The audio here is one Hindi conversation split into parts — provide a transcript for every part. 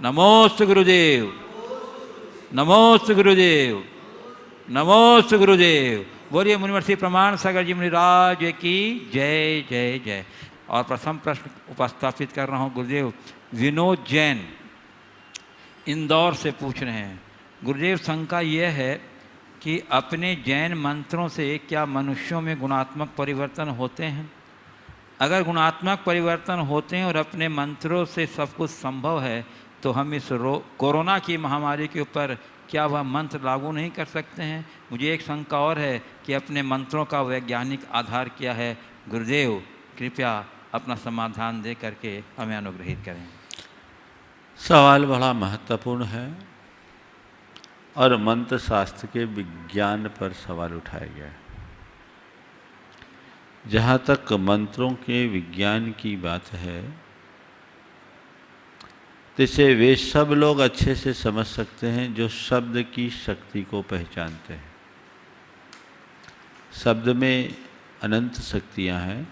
नमोस्तु गुरुदेव, नमोस्तु गुरुदेव, नमोस्तु गुरुदेव। बोलिए मुनिवर्षि प्रमाण सागर जी मुनिराज की जय जय जय। और प्रथम प्रश्न उपस्थापित कर रहा हूँ गुरुदेव विनोद जैन इंदौर से पूछ रहे हैं। गुरुदेव शंका यह है कि अपने जैन मंत्रों से क्या मनुष्यों में गुणात्मक परिवर्तन होते हैं? अगर गुणात्मक परिवर्तन होते हैं और अपने मंत्रों से सब कुछ संभव है तो हम इस कोरोना की महामारी के ऊपर क्या वह मंत्र लागू नहीं कर सकते हैं? मुझे एक शंका और है कि अपने मंत्रों का वैज्ञानिक आधार क्या है? गुरुदेव कृपया अपना समाधान दे करके हमें अनुग्रहित करें। सवाल बड़ा महत्वपूर्ण है और मंत्र शास्त्र के विज्ञान पर सवाल उठाया गया है। जहाँ तक मंत्रों के विज्ञान की बात है तो इसे वे सब लोग अच्छे से समझ सकते हैं जो शब्द की शक्ति को पहचानते हैं। शब्द में अनंत शक्तियाँ हैं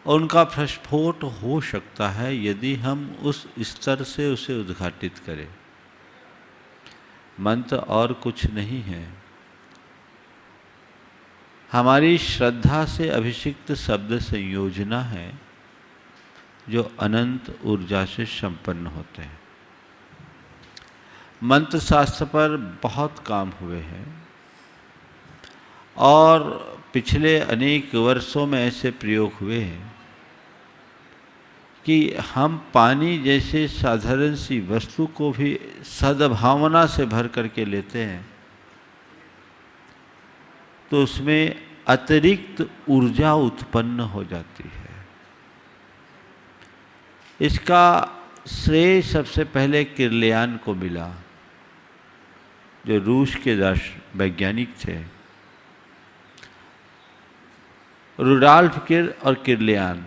और उनका प्रस्फोट हो सकता है यदि हम उस स्तर से उसे उद्घाटित करें। मंत्र और कुछ नहीं है, हमारी श्रद्धा से अभिषिक्त शब्द संयोजना है जो अनंत ऊर्जा से संपन्न होते हैं। मंत्र शास्त्र पर बहुत काम हुए हैं और पिछले अनेक वर्षों में ऐसे प्रयोग हुए हैं कि हम पानी जैसे साधारण सी वस्तु को भी सद्भावना से भर करके लेते हैं तो उसमें अतिरिक्त ऊर्जा उत्पन्न हो जाती है। इसका श्रेय सबसे पहले किर्लियान को मिला, जो रूस के वैज्ञानिक थे। रुडॉल्फ किर और किर्लियान,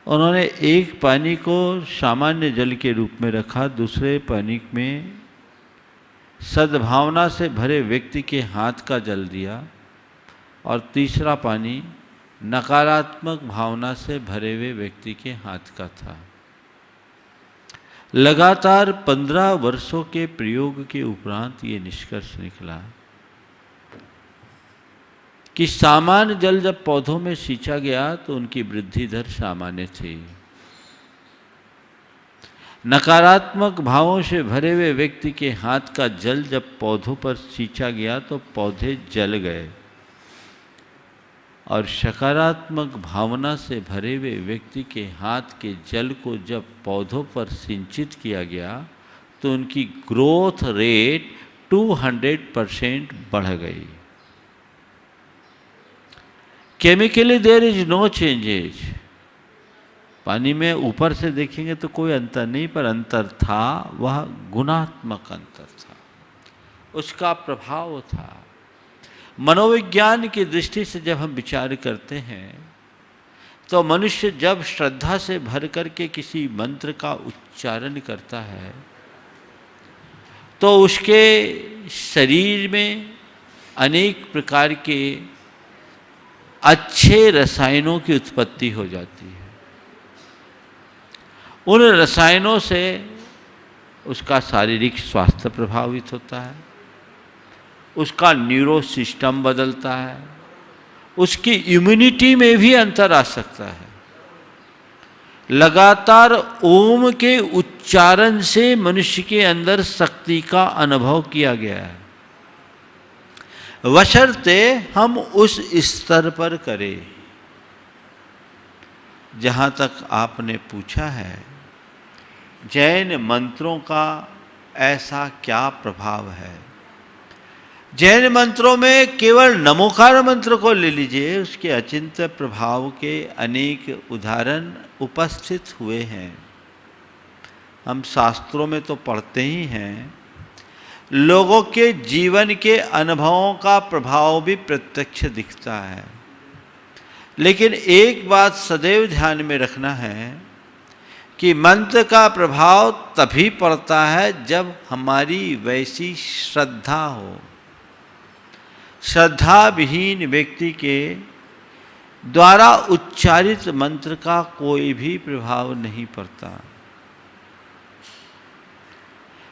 उन्होंने एक पानी को सामान्य जल के रूप में रखा, दूसरे पानी में सद्भावना से भरे व्यक्ति के हाथ का जल दिया और तीसरा पानी नकारात्मक भावना से भरे हुए व्यक्ति के हाथ का था। लगातार 15 वर्षों के प्रयोग के उपरांत ये निष्कर्ष निकला कि सामान्य जल जब पौधों में सींचा गया तो उनकी वृद्धि दर सामान्य थी। नकारात्मक भावों से भरे हुए व्यक्ति के हाथ का जल जब पौधों पर सींचा गया तो पौधे जल गए और सकारात्मक भावना से भरे हुए व्यक्ति के हाथ के जल को जब पौधों पर सिंचित किया गया तो उनकी ग्रोथ रेट 200% बढ़ गई। Chemically there is no changes. पानी में ऊपर से देखेंगे तो कोई अंतर नहीं, पर अंतर था, वह गुणात्मक अंतर था, उसका प्रभाव था। मनोविज्ञान की दृष्टि से जब हम विचार करते हैं तो मनुष्य जब श्रद्धा से भर करके किसी मंत्र का उच्चारण करता है तो उसके शरीर में अनेक प्रकार के अच्छे रसायनों की उत्पत्ति हो जाती है। उन रसायनों से उसका शारीरिक स्वास्थ्य प्रभावित होता है, उसका न्यूरो सिस्टम बदलता है, उसकी इम्यूनिटी में भी अंतर आ सकता है। लगातार ओम के उच्चारण से मनुष्य के अंदर शक्ति का अनुभव किया गया है, बशर्ते हम उस स्तर पर करें। जहाँ तक आपने पूछा है जैन मंत्रों का ऐसा क्या प्रभाव है, जैन मंत्रों में केवल नमोकार मंत्र को ले लीजिए, उसके अचिंत्य प्रभाव के अनेक उदाहरण उपस्थित हुए हैं। हम शास्त्रों में तो पढ़ते ही हैं, लोगों के जीवन के अनुभवों का प्रभाव भी प्रत्यक्ष दिखता है। लेकिन एक बात सदैव ध्यान में रखना है कि मंत्र का प्रभाव तभी पड़ता है जब हमारी वैसी श्रद्धा हो। श्रद्धा विहीन व्यक्ति के द्वारा उच्चारित मंत्र का कोई भी प्रभाव नहीं पड़ता।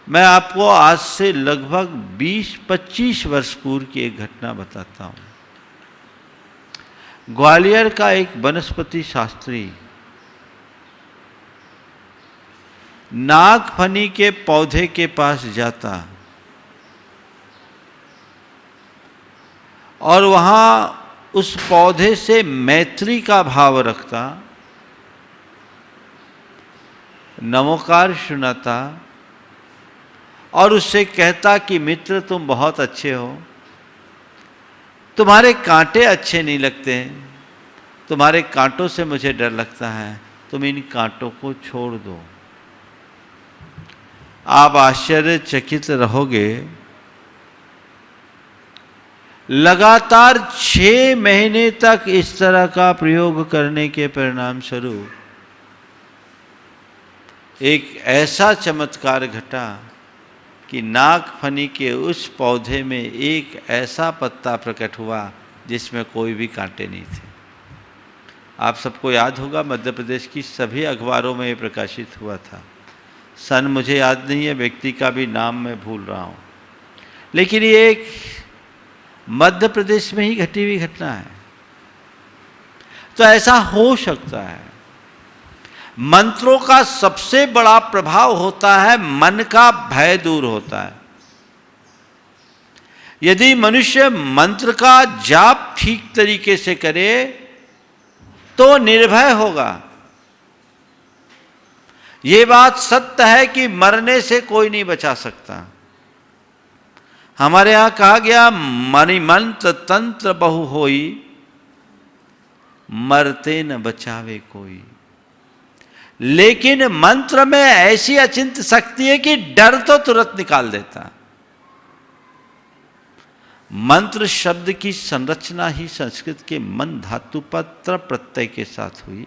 मैं आपको आज से लगभग 20-25 वर्ष पूर्व की एक घटना बताता हूं। ग्वालियर का एक वनस्पति शास्त्री नागफनी के पौधे के पास जाता और वहां उस पौधे से मैत्री का भाव रखता, नमोकार सुनाता और उससे कहता कि मित्र तुम बहुत अच्छे हो, तुम्हारे कांटे अच्छे नहीं लगते, तुम्हारे कांटों से मुझे डर लगता है, तुम इन कांटों को छोड़ दो। आप आश्चर्यचकित रहोगे, लगातार 6 महीने तक इस तरह का प्रयोग करने के परिणाम स्वरूप एक ऐसा चमत्कार घटा कि नागफनी के उस पौधे में एक ऐसा पत्ता प्रकट हुआ जिसमें कोई भी कांटे नहीं थे। आप सबको याद होगा, मध्य प्रदेश की सभी अखबारों में ये प्रकाशित हुआ था। सन मुझे याद नहीं है, व्यक्ति का भी नाम मैं भूल रहा हूँ, लेकिन ये एक मध्य प्रदेश में ही घटी हुई घटना है। तो ऐसा हो सकता है। मंत्रों का सबसे बड़ा प्रभाव होता है, मन का भय दूर होता है। यदि मनुष्य मंत्र का जाप ठीक तरीके से करे तो निर्भय होगा। ये बात सत्य है कि मरने से कोई नहीं बचा सकता। हमारे यहां कहा गया, मणिमंत्र तंत्र बहु होई, मरते न बचावे कोई। लेकिन मंत्र में ऐसी अचिंत्य शक्ति है कि डर तो तुरंत निकाल देता। मंत्र शब्द की संरचना ही संस्कृत के मन धातु पर त्र प्रत्यय के साथ हुई।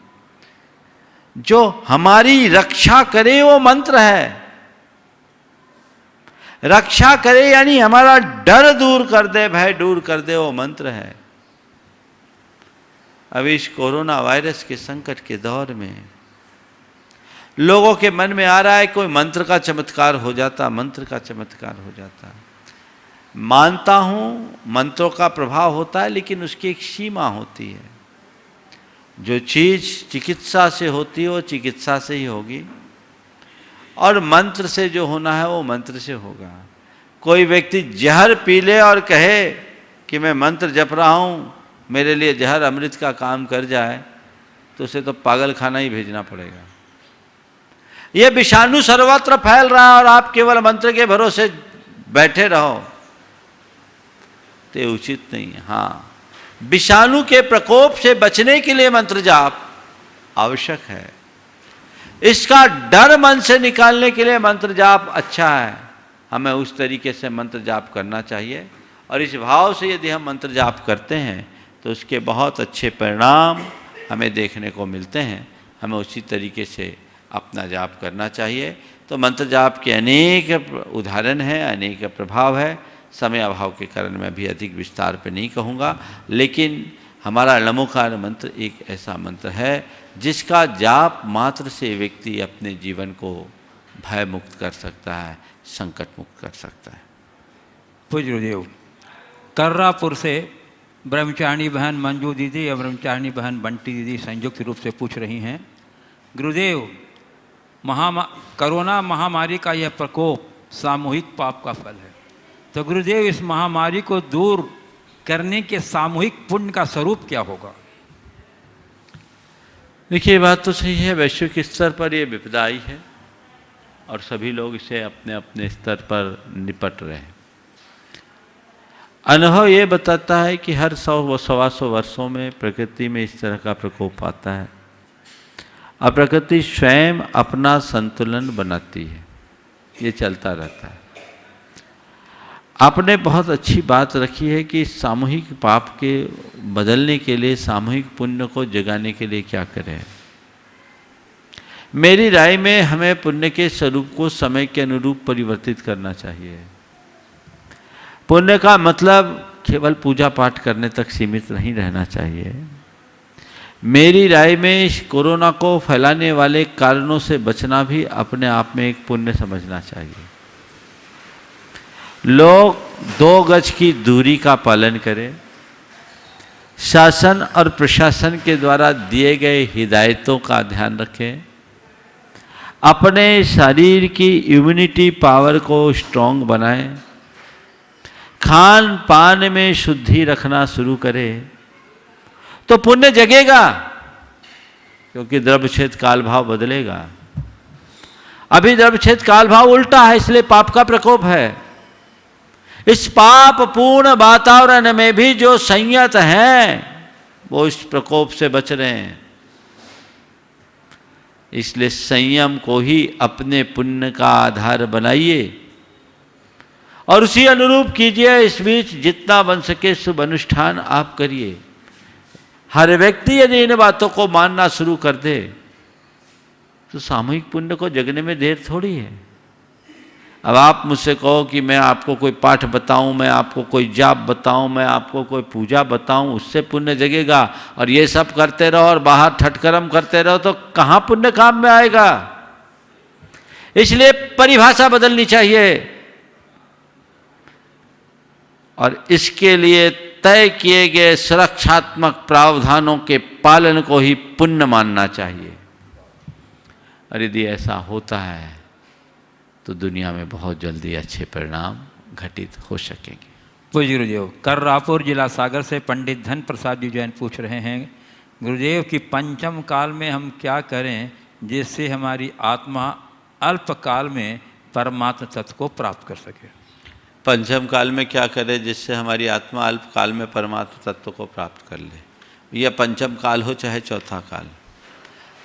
जो हमारी रक्षा करे वो मंत्र है। रक्षा करे यानी हमारा डर दूर कर दे, भय दूर कर दे, वो मंत्र है। अब इस कोरोना वायरस के संकट के दौर में लोगों के मन में आ रहा है कोई मंत्र का चमत्कार हो जाता, मंत्र का चमत्कार हो जाता। मानता हूं मंत्रों का प्रभाव होता है, लेकिन उसकी एक सीमा होती है। जो चीज चिकित्सा से होती है वो चिकित्सा से ही होगी, और मंत्र से जो होना है वो मंत्र से होगा। कोई व्यक्ति जहर पी ले और कहे कि मैं मंत्र जप रहा हूं, मेरे लिए जहर अमृत का काम कर जाए, तो उसे तो पागल खाना ही भेजना पड़ेगा। यह विषाणु सर्वत्र फैल रहा है और आप केवल मंत्र के भरोसे बैठे रहो तो ये उचित नहीं है। हाँ, विषाणु के प्रकोप से बचने के लिए मंत्र जाप आवश्यक है। इसका डर मन से निकालने के लिए मंत्र जाप अच्छा है। हमें उस तरीके से मंत्र जाप करना चाहिए, और इस भाव से यदि हम मंत्र जाप करते हैं तो उसके बहुत अच्छे परिणाम हमें देखने को मिलते हैं। हमें उसी तरीके से अपना जाप करना चाहिए। तो मंत्र जाप के अनेक उदाहरण हैं, अनेक प्रभाव है। समय अभाव के कारण मैं भी अधिक विस्तार पे नहीं कहूँगा, लेकिन हमारा नमोकार मंत्र एक ऐसा मंत्र है जिसका जाप मात्र से व्यक्ति अपने जीवन को भय मुक्त कर सकता है, संकट मुक्त कर सकता है। पूज्य गुरुदेव, कर्रापुर से ब्रह्मचारिणी बहन मंजू दीदी और ब्रह्मचारिणी बहन बंटी दीदी संयुक्त रूप से पूछ रही हैं, गुरुदेव, कोरोना महामारी का यह प्रकोप सामूहिक पाप का फल है, तो गुरुदेव इस महामारी को दूर करने के सामूहिक पुण्य का स्वरूप क्या होगा? देखिए, बात तो सही है। वैश्विक स्तर पर यह विपदा आई है और सभी लोग इसे अपने अपने स्तर पर निपट रहे हैं। अनुभव ये बताता है कि हर 100-125 वर्षों में प्रकृति में इस तरह का प्रकोप आता है और प्रकृति स्वयं अपना संतुलन बनाती है। ये चलता रहता है। आपने बहुत अच्छी बात रखी है कि सामूहिक पाप के बदलने के लिए, सामूहिक पुण्य को जगाने के लिए क्या करें। मेरी राय में हमें पुण्य के स्वरूप को समय के अनुरूप परिवर्तित करना चाहिए। पुण्य का मतलब केवल पूजा पाठ करने तक सीमित नहीं रहना चाहिए। मेरी राय में इस कोरोना को फैलाने वाले कारणों से बचना भी अपने आप में एक पुण्य समझना चाहिए। लोग 2 गज की दूरी का पालन करें, शासन और प्रशासन के द्वारा दिए गए हिदायतों का ध्यान रखें, अपने शरीर की इम्यूनिटी पावर को स्ट्रॉन्ग बनाएं, खान पान में शुद्धि रखना शुरू करें तो पुण्य जगेगा, क्योंकि द्रव्यक्षेत्र काल भाव बदलेगा। अभी द्रव्यक्षेत्र काल भाव उल्टा है, इसलिए पाप का प्रकोप है। इस पाप पूर्ण वातावरण में भी जो संयत हैं वो इस प्रकोप से बच रहे हैं। इसलिए संयम को ही अपने पुण्य का आधार बनाइए और उसी अनुरूप कीजिए। इस बीच जितना बन सके शुभ अनुष्ठान आप करिए। हर व्यक्ति यदि इन बातों को मानना शुरू कर दे तो सामूहिक पुण्य को जगने में देर थोड़ी है। अब आप मुझसे कहो कि मैं आपको कोई पाठ बताऊं, मैं आपको कोई जाप बताऊं, मैं आपको कोई पूजा बताऊं, उससे पुण्य जगेगा, और ये सब करते रहो और बाहर ठटकर्म करते रहो तो कहाँ पुण्य काम में आएगा। इसलिए परिभाषा बदलनी चाहिए और इसके लिए तय किए गए सुरक्षात्मक प्रावधानों के पालन को ही पुण्य मानना चाहिए। और यदि ऐसा होता है तो दुनिया में बहुत जल्दी अच्छे परिणाम घटित हो सकेंगे। पूज्य गुरुदेव, कर्रापुर जिला सागर से पंडित धन प्रसाद जी जैन पूछ रहे हैं, गुरुदेव की पंचम काल में हम क्या करें जिससे हमारी आत्मा अल्प काल में परमात्म तत्व को प्राप्त कर सके। पंचम काल में क्या करें जिससे हमारी आत्मा अल्प काल में परमात्म तत्व को प्राप्त कर ले। यह पंचम काल हो चाहे चौथा काल,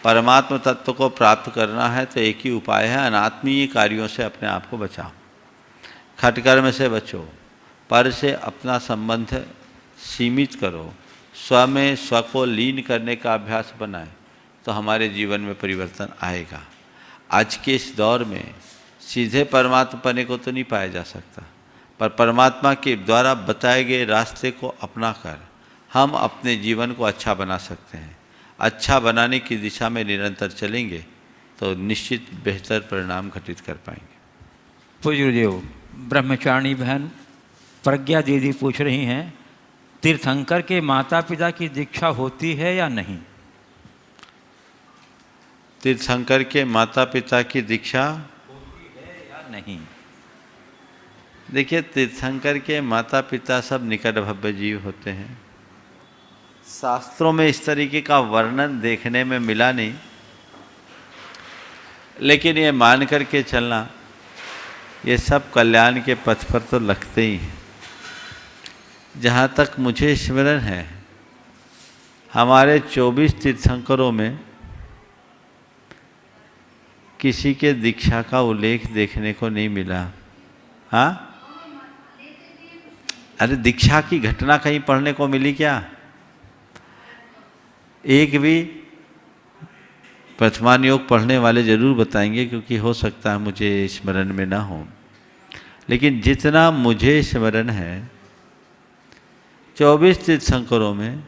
परमात्म तत्व को प्राप्त करना है तो एक ही उपाय है, अनात्मीय कार्यों से अपने आप को बचाओ। खटकर्म से बचो, पर से अपना संबंध सीमित करो, स्व में स्व को लीन करने का अभ्यास बनाए तो हमारे जीवन में परिवर्तन आएगा। आज के इस दौर में सीधे परमात्मा पने को तो नहीं पाया जा सकता, पर परमात्मा के द्वारा बताए गए रास्ते को अपनाकर हम अपने जीवन को अच्छा बना सकते हैं। अच्छा बनाने की दिशा में निरंतर चलेंगे तो निश्चित बेहतर परिणाम घटित कर पाएंगे। पूज्य गुरुदेव, ब्रह्मचारिणी बहन प्रज्ञा दीदी पूछ रही हैं, तीर्थंकर के माता पिता की दीक्षा होती है या नहीं। तीर्थंकर के माता पिता की दीक्षा होती है या नहीं। देखिए, तीर्थंकर के माता पिता सब निकट भव्य जीव होते हैं। शास्त्रों में इस तरीके का वर्णन देखने में मिला नहीं, लेकिन ये मान करके चलना, ये सब कल्याण के पथ पर तो लगते ही हैं। जहाँ तक मुझे स्मरण है, हमारे 24 तीर्थंकरों में किसी के दीक्षा का उल्लेख देखने को नहीं मिला। हाँ, अरे दीक्षा की घटना कहीं पढ़ने को मिली क्या? एक भी प्रथमान योग पढ़ने वाले जरूर बताएंगे, क्योंकि हो सकता है मुझे स्मरण में ना हो। लेकिन जितना मुझे स्मरण है, 24 तीर्थंकरों में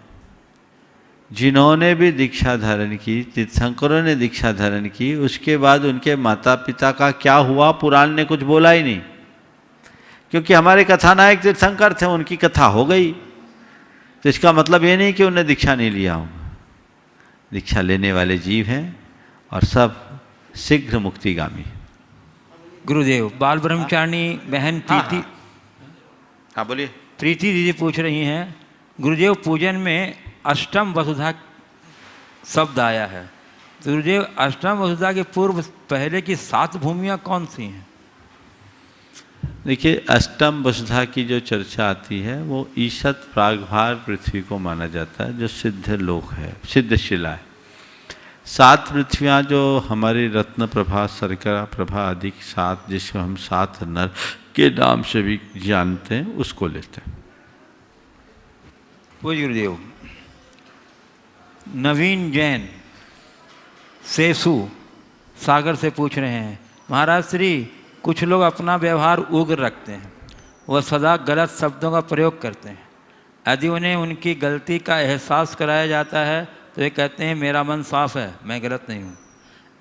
जिन्होंने भी दीक्षा धारण की, तीर्थंकरों ने दीक्षा धारण की, उसके बाद उनके माता पिता का क्या हुआ पुराण ने कुछ बोला ही नहीं। क्योंकि हमारे कथानायक तीर्थंकर थे, उनकी कथा हो गई, तो इसका मतलब ये नहीं कि उन्हें दीक्षा नहीं लिया होगा। दीक्षा लेने वाले जीव हैं और सब शीघ्र मुक्तिगामी। गुरुदेव, बाल ब्रह्मचारिणी बहन प्रीति, हाँ बोलिए। प्रीति दीदी पूछ रही हैं, गुरुदेव पूजन में अष्टम वसुधा शब्द आया है, तो गुरुदेव अष्टम वसुधा के पूर्व पहले की 7 भूमियाँ कौन सी हैं। देखिए, अष्टम वसुधा की जो चर्चा आती है वो ईशत प्रागभार पृथ्वी को माना जाता है, जो सिद्ध लोक है, सिद्ध शिला है। 7 पृथ्वियाँ जो हमारी रत्न प्रभा, शर्करा प्रभा आदि 7, जिसको हम 7 नर के नाम से भी जानते हैं, उसको लेते हैं। पूज्य गुरुदेव, नवीन जैन सेसु सागर से पूछ रहे हैं, महाराज श्री, कुछ लोग अपना व्यवहार उग्र रखते हैं, वह सदा गलत शब्दों का प्रयोग करते हैं। यदि उन्हें उनकी गलती का एहसास कराया जाता है तो वे कहते हैं मेरा मन साफ है, मैं गलत नहीं हूँ।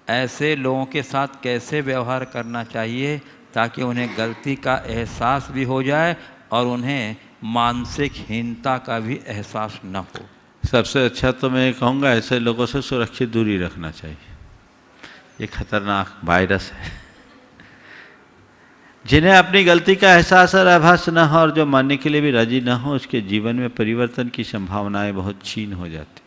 ऐसे लोगों के साथ कैसे व्यवहार करना चाहिए ताकि उन्हें गलती का एहसास भी हो जाए और उन्हें मानसिक हीनता का भी एहसास न हो। सबसे अच्छा तो मैं कहूँगा ऐसे लोगों से सुरक्षित दूरी रखना चाहिए। ये खतरनाक वायरस है। जिन्हें अपनी गलती का एहसास और आभास न हो और जो मानने के लिए भी राजी न हो, उसके जीवन में परिवर्तन की संभावनाएं बहुत क्षीण हो जाती।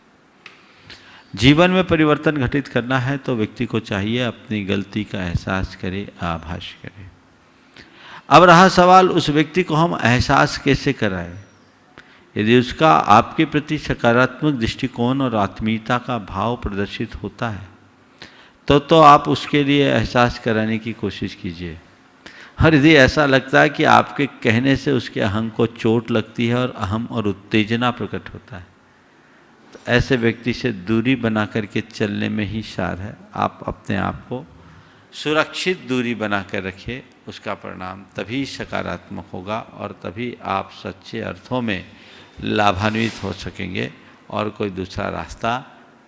जीवन में परिवर्तन घटित करना है तो व्यक्ति को चाहिए अपनी गलती का एहसास करे, आभास करे। अब रहा सवाल, उस व्यक्ति को हम एहसास कैसे कराएं? यदि उसका आपके प्रति सकारात्मक दृष्टिकोण और आत्मीयता का भाव प्रदर्शित होता है तो आप उसके लिए एहसास कराने की कोशिश कीजिए। और यदि ऐसा लगता है कि आपके कहने से उसके अहम को चोट लगती है और अहम और उत्तेजना प्रकट होता है, तो ऐसे व्यक्ति से दूरी बना करके चलने में ही सार है। आप अपने आप को सुरक्षित दूरी बना कर रखिए, उसका परिणाम तभी सकारात्मक होगा और तभी आप सच्चे अर्थों में लाभान्वित हो सकेंगे। और कोई दूसरा रास्ता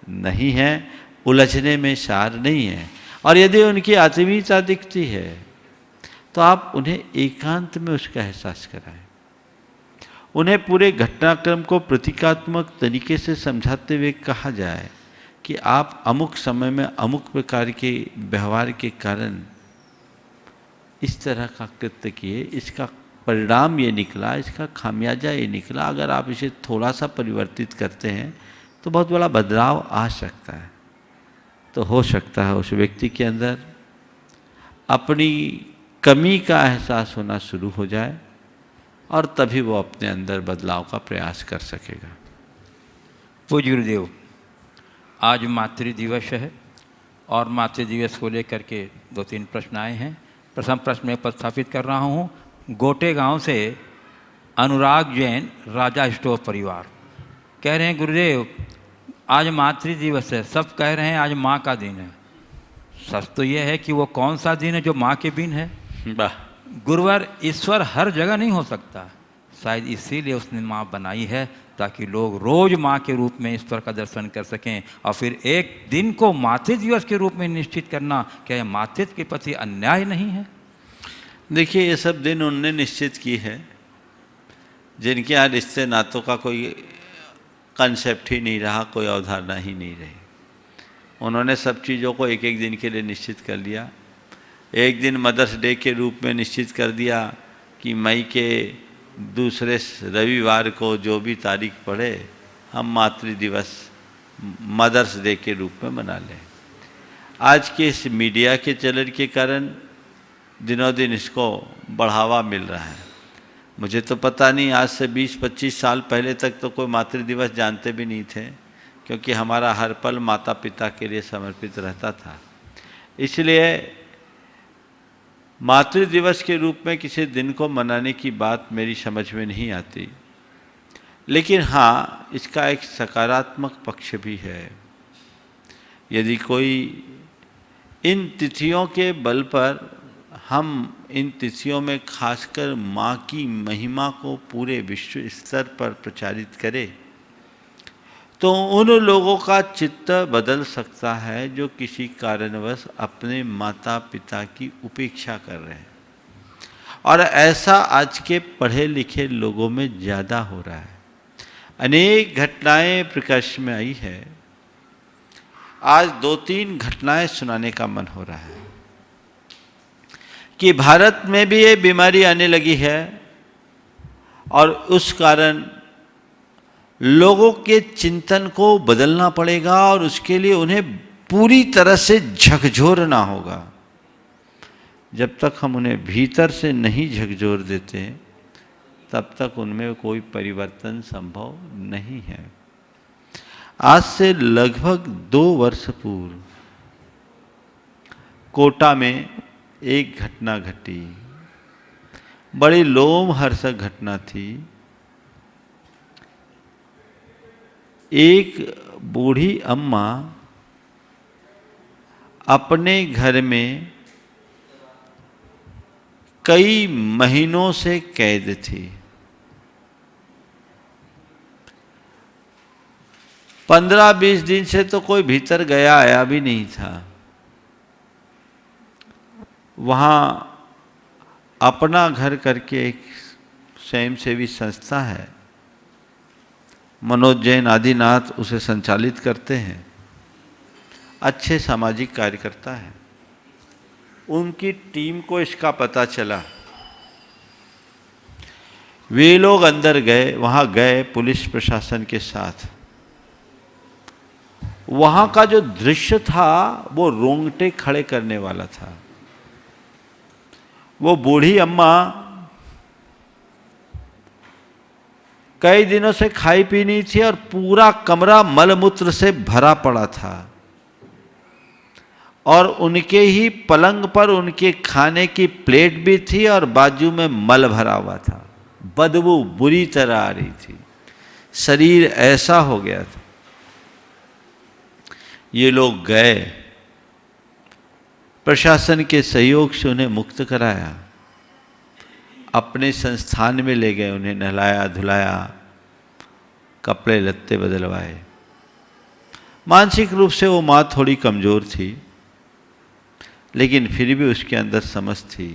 नहीं है, उलझने में सार नहीं है। और यदि उनकी आत्मीयता दिखती है तो आप उन्हें एकांत में उसका एहसास कराएं। उन्हें पूरे घटनाक्रम को प्रतीकात्मक तरीके से समझाते हुए कहा जाए कि आप अमुक समय में अमुक प्रकार के व्यवहार के कारण इस तरह का कृत्य किए, इसका परिणाम ये निकला, इसका खामियाजा ये निकला। अगर आप इसे थोड़ा सा परिवर्तित करते हैं तो बहुत बड़ा बदलाव आ सकता है। तो हो सकता है उस व्यक्ति के अंदर अपनी कमी का एहसास होना शुरू हो जाए और तभी वो अपने अंदर बदलाव का प्रयास कर सकेगा। पूज्य गुरुदेव, आज मातृ दिवस है और मातृ दिवस को लेकर के 2-3 प्रश्न आए हैं। प्रथम प्रश्न मैं उपस्थापित कर रहा हूँ। गोटे गांव से अनुराग जैन, राजा स्टोव परिवार, कह रहे हैं गुरुदेव आज मातृ दिवस है, सब कह रहे हैं आज माँ का दिन है। सच तो यह है कि वो कौन सा दिन है जो माँ के बिन है? वाह। गुरुवर, ईश्वर हर जगह नहीं हो सकता, शायद इसीलिए उसने माँ बनाई है ताकि लोग रोज माँ के रूप में ईश्वर का दर्शन कर सकें। और फिर एक दिन को मातृ दिवस के रूप में निश्चित करना, क्या यह मातृत्व के प्रति अन्याय नहीं है? देखिए, ये सब दिन उनने निश्चित की है जिनके यहाँ रिश्ते नातों का कोई कंसेप्ट ही नहीं रहा, कोई अवधारणा ही नहीं रही। उन्होंने सब चीज़ों को एक एक दिन के लिए निश्चित कर लिया। एक दिन मदर्स डे के रूप में निश्चित कर दिया कि मई के दूसरे रविवार को जो भी तारीख पड़े हम मातृ दिवस मदर्स डे के रूप में मना लें। आज के इस मीडिया के चलन के कारण दिनों दिन इसको बढ़ावा मिल रहा है। मुझे तो पता नहीं, आज से 20-25 साल पहले तक तो कोई मातृ दिवस जानते भी नहीं थे, क्योंकि हमारा हर पल माता पिता के लिए समर्पित रहता था। इसलिए मातृ दिवस के रूप में किसी दिन को मनाने की बात मेरी समझ में नहीं आती। लेकिन हाँ, इसका एक सकारात्मक पक्ष भी है। यदि कोई इन तिथियों के बल पर हम इन तिथियों में खासकर माँ की महिमा को पूरे विश्व स्तर पर प्रचारित करें तो उन लोगों का चित्त बदल सकता है जो किसी कारणवश अपने माता पिता की उपेक्षा कर रहे हैं। और ऐसा आज के पढ़े लिखे लोगों में ज़्यादा हो रहा है। अनेक घटनाएं प्रकाश में आई है। आज 2-3 घटनाएं सुनाने का मन हो रहा है कि भारत में भी ये बीमारी आने लगी है और उस कारण लोगों के चिंतन को बदलना पड़ेगा और उसके लिए उन्हें पूरी तरह से झकझोरना होगा। जब तक हम उन्हें भीतर से नहीं झकझोर देते तब तक उनमें कोई परिवर्तन संभव नहीं है। आज से लगभग 2 वर्ष पूर्व कोटा में एक घटना घटी। बड़ी लोमहर्षक घटना थी। एक बूढ़ी अम्मा अपने घर में कई महीनों से कैद थी। 15-20 दिन से तो कोई भीतर गया आया भी नहीं था। वहाँ अपना घर करके एक स्वयंसेवी संस्था है, मनोज जैन आदिनाथ उसे संचालित करते हैं, अच्छे सामाजिक कार्यकर्ता हैं। उनकी टीम को इसका पता चला, वे लोग अंदर गए, वहां गए पुलिस प्रशासन के साथ। वहां का जो दृश्य था वो रोंगटे खड़े करने वाला था। वो बूढ़ी अम्मा कई दिनों से खाई पी नहीं थी और पूरा कमरा मलमूत्र से भरा पड़ा था, और उनके ही पलंग पर उनके खाने की प्लेट भी थी और बाजू में मल भरा हुआ था। बदबू बुरी तरह आ रही थी, शरीर ऐसा हो गया था। ये लोग गए, प्रशासन के सहयोग से उन्हें मुक्त कराया, अपने संस्थान में ले गए, उन्हें नहलाया धुलाया, कपड़े लत्ते बदलवाए। मानसिक रूप से वो माँ थोड़ी कमज़ोर थी, लेकिन फिर भी उसके अंदर समझ थी।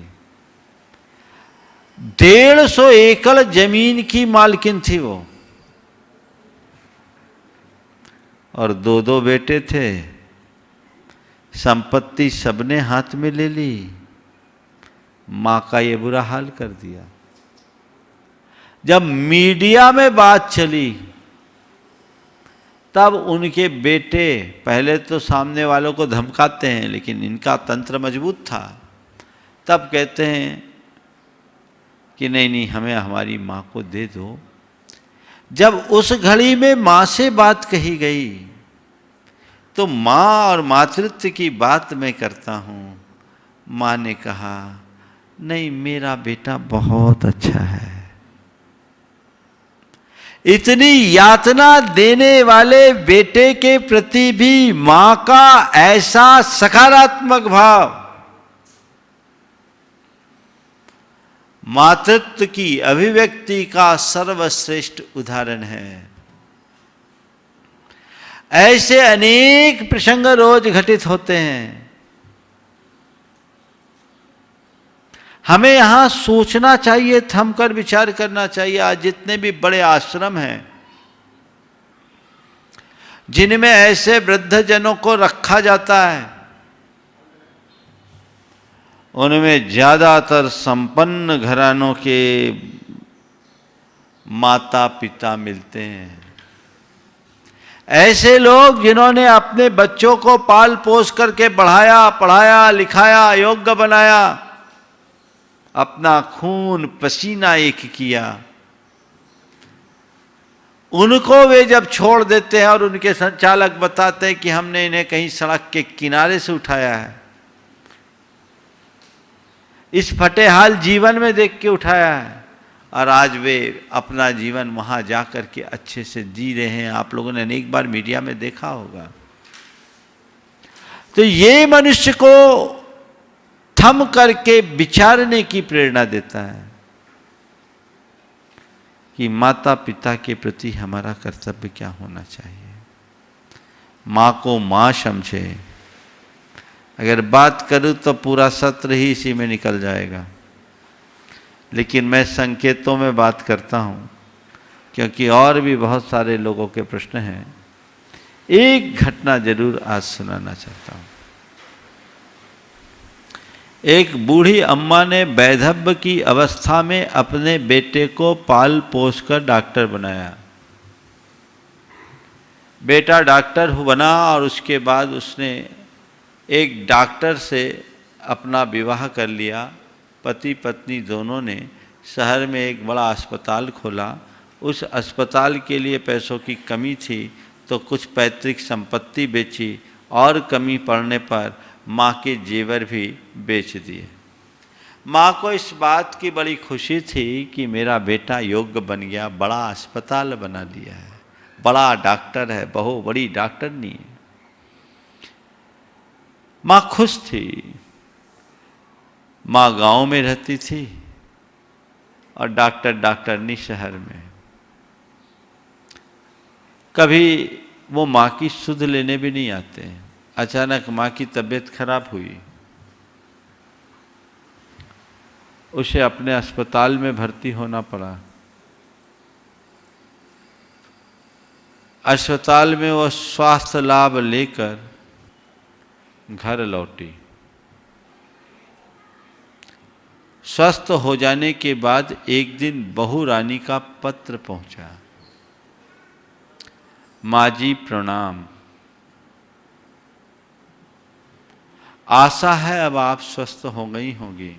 150 एकड़ जमीन की मालकिन थी वो, और 2 बेटे थे। संपत्ति सबने हाथ में ले ली, मां का ये बुरा हाल कर दिया। जब मीडिया में बात चली तब उनके बेटे, पहले तो सामने वालों को धमकाते हैं, लेकिन इनका तंत्र मजबूत था, तब कहते हैं कि नहीं नहीं, हमें हमारी मां को दे दो। जब उस घड़ी में मां से बात कही गई तो मां और मातृत्व की बात मैं करता हूं। मां ने कहा, नहीं, मेरा बेटा बहुत अच्छा है। इतनी यातना देने वाले बेटे के प्रति भी मां का ऐसा सकारात्मक भाव मातृत्व की अभिव्यक्ति का सर्वश्रेष्ठ उदाहरण है। ऐसे अनेक प्रसंग रोज घटित होते हैं। हमें यहां सोचना चाहिए, थमकर विचार करना चाहिए। आज जितने भी बड़े आश्रम हैं जिनमें ऐसे वृद्धजनों को रखा जाता है, उनमें ज्यादातर संपन्न घरानों के माता पिता मिलते हैं। ऐसे लोग जिन्होंने अपने बच्चों को पाल पोस करके बढ़ाया, पढ़ाया, लिखाया, योग्य बनाया, अपना खून पसीना एक किया, उनको वे जब छोड़ देते हैं और उनके संचालक बताते हैं कि हमने इन्हें कहीं सड़क के किनारे से उठाया है, इस फटेहाल जीवन में देख के उठाया है, और आज वे अपना जीवन वहां जाकर के अच्छे से जी रहे हैं। आप लोगों ने अनेक बार मीडिया में देखा होगा। तो ये मनुष्य को थम करके विचारने की प्रेरणा देता है कि माता पिता के प्रति हमारा कर्तव्य क्या होना चाहिए। मां को मां समझे। अगर बात करूं तो पूरा सत्र ही इसी में निकल जाएगा, लेकिन मैं संकेतों में बात करता हूं, क्योंकि और भी बहुत सारे लोगों के प्रश्न हैं। एक घटना जरूर आज सुनाना चाहता हूं। एक बूढ़ी अम्मा ने वैधव्य की अवस्था में अपने बेटे को पाल पोस कर डॉक्टर बनाया। बेटा डॉक्टर बना और उसके बाद उसने एक डॉक्टर से अपना विवाह कर लिया। पति पत्नी दोनों ने शहर में एक बड़ा अस्पताल खोला। उस अस्पताल के लिए पैसों की कमी थी तो कुछ पैतृक संपत्ति बेची, और कमी पड़ने पर माँ के जेवर भी बेच दिए। माँ को इस बात की बड़ी खुशी थी कि मेरा बेटा योग्य बन गया, बड़ा अस्पताल बना लिया है, बड़ा डॉक्टर है, बहुत बड़ी डॉक्टरनी है। माँ खुश थी। माँ गांव में रहती थी और डॉक्टरनी शहर में। कभी वो माँ की सुध लेने भी नहीं आते हैं। अचानक माँ की तबीयत खराब हुई। उसे अपने अस्पताल में भर्ती होना पड़ा। अस्पताल में वह स्वास्थ्य लाभ लेकर घर लौटी। स्वस्थ हो जाने के बाद एक दिन बहू रानी का पत्र पहुंचा। माँ जी प्रणाम, आशा है अब आप स्वस्थ हो गई होंगी।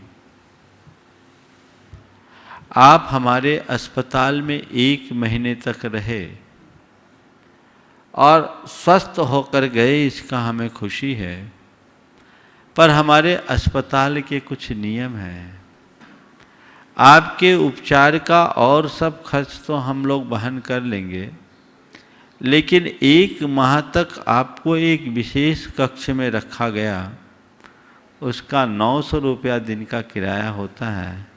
आप हमारे अस्पताल में 1 महीने तक रहे और स्वस्थ होकर गए, इसका हमें खुशी है, पर हमारे अस्पताल के कुछ नियम हैं। आपके उपचार का और सब खर्च तो हम लोग वहन कर लेंगे, लेकिन 1 माह तक आपको एक विशेष कक्ष में रखा गया, उसका 900 रुपया दिन का किराया होता है।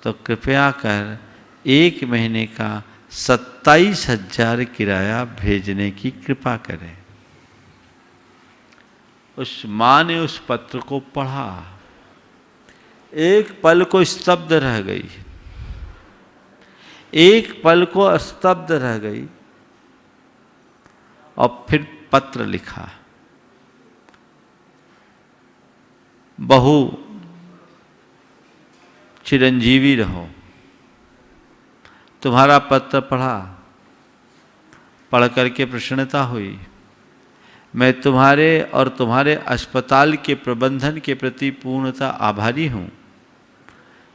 तो कृपया कर 1 महीने का 27,000 किराया भेजने की कृपा करें। उस माँ ने उस पत्र को पढ़ा, एक पल को स्तब्ध रह गई, एक पल को स्तब्ध रह गई और फिर पत्र लिखा। बहू चिरंजीवी रहो। तुम्हारा पत्र पढ़ा, पढ़ करके प्रसन्नता हुई। मैं तुम्हारे और तुम्हारे अस्पताल के प्रबंधन के प्रति पूर्णतः आभारी हूँ,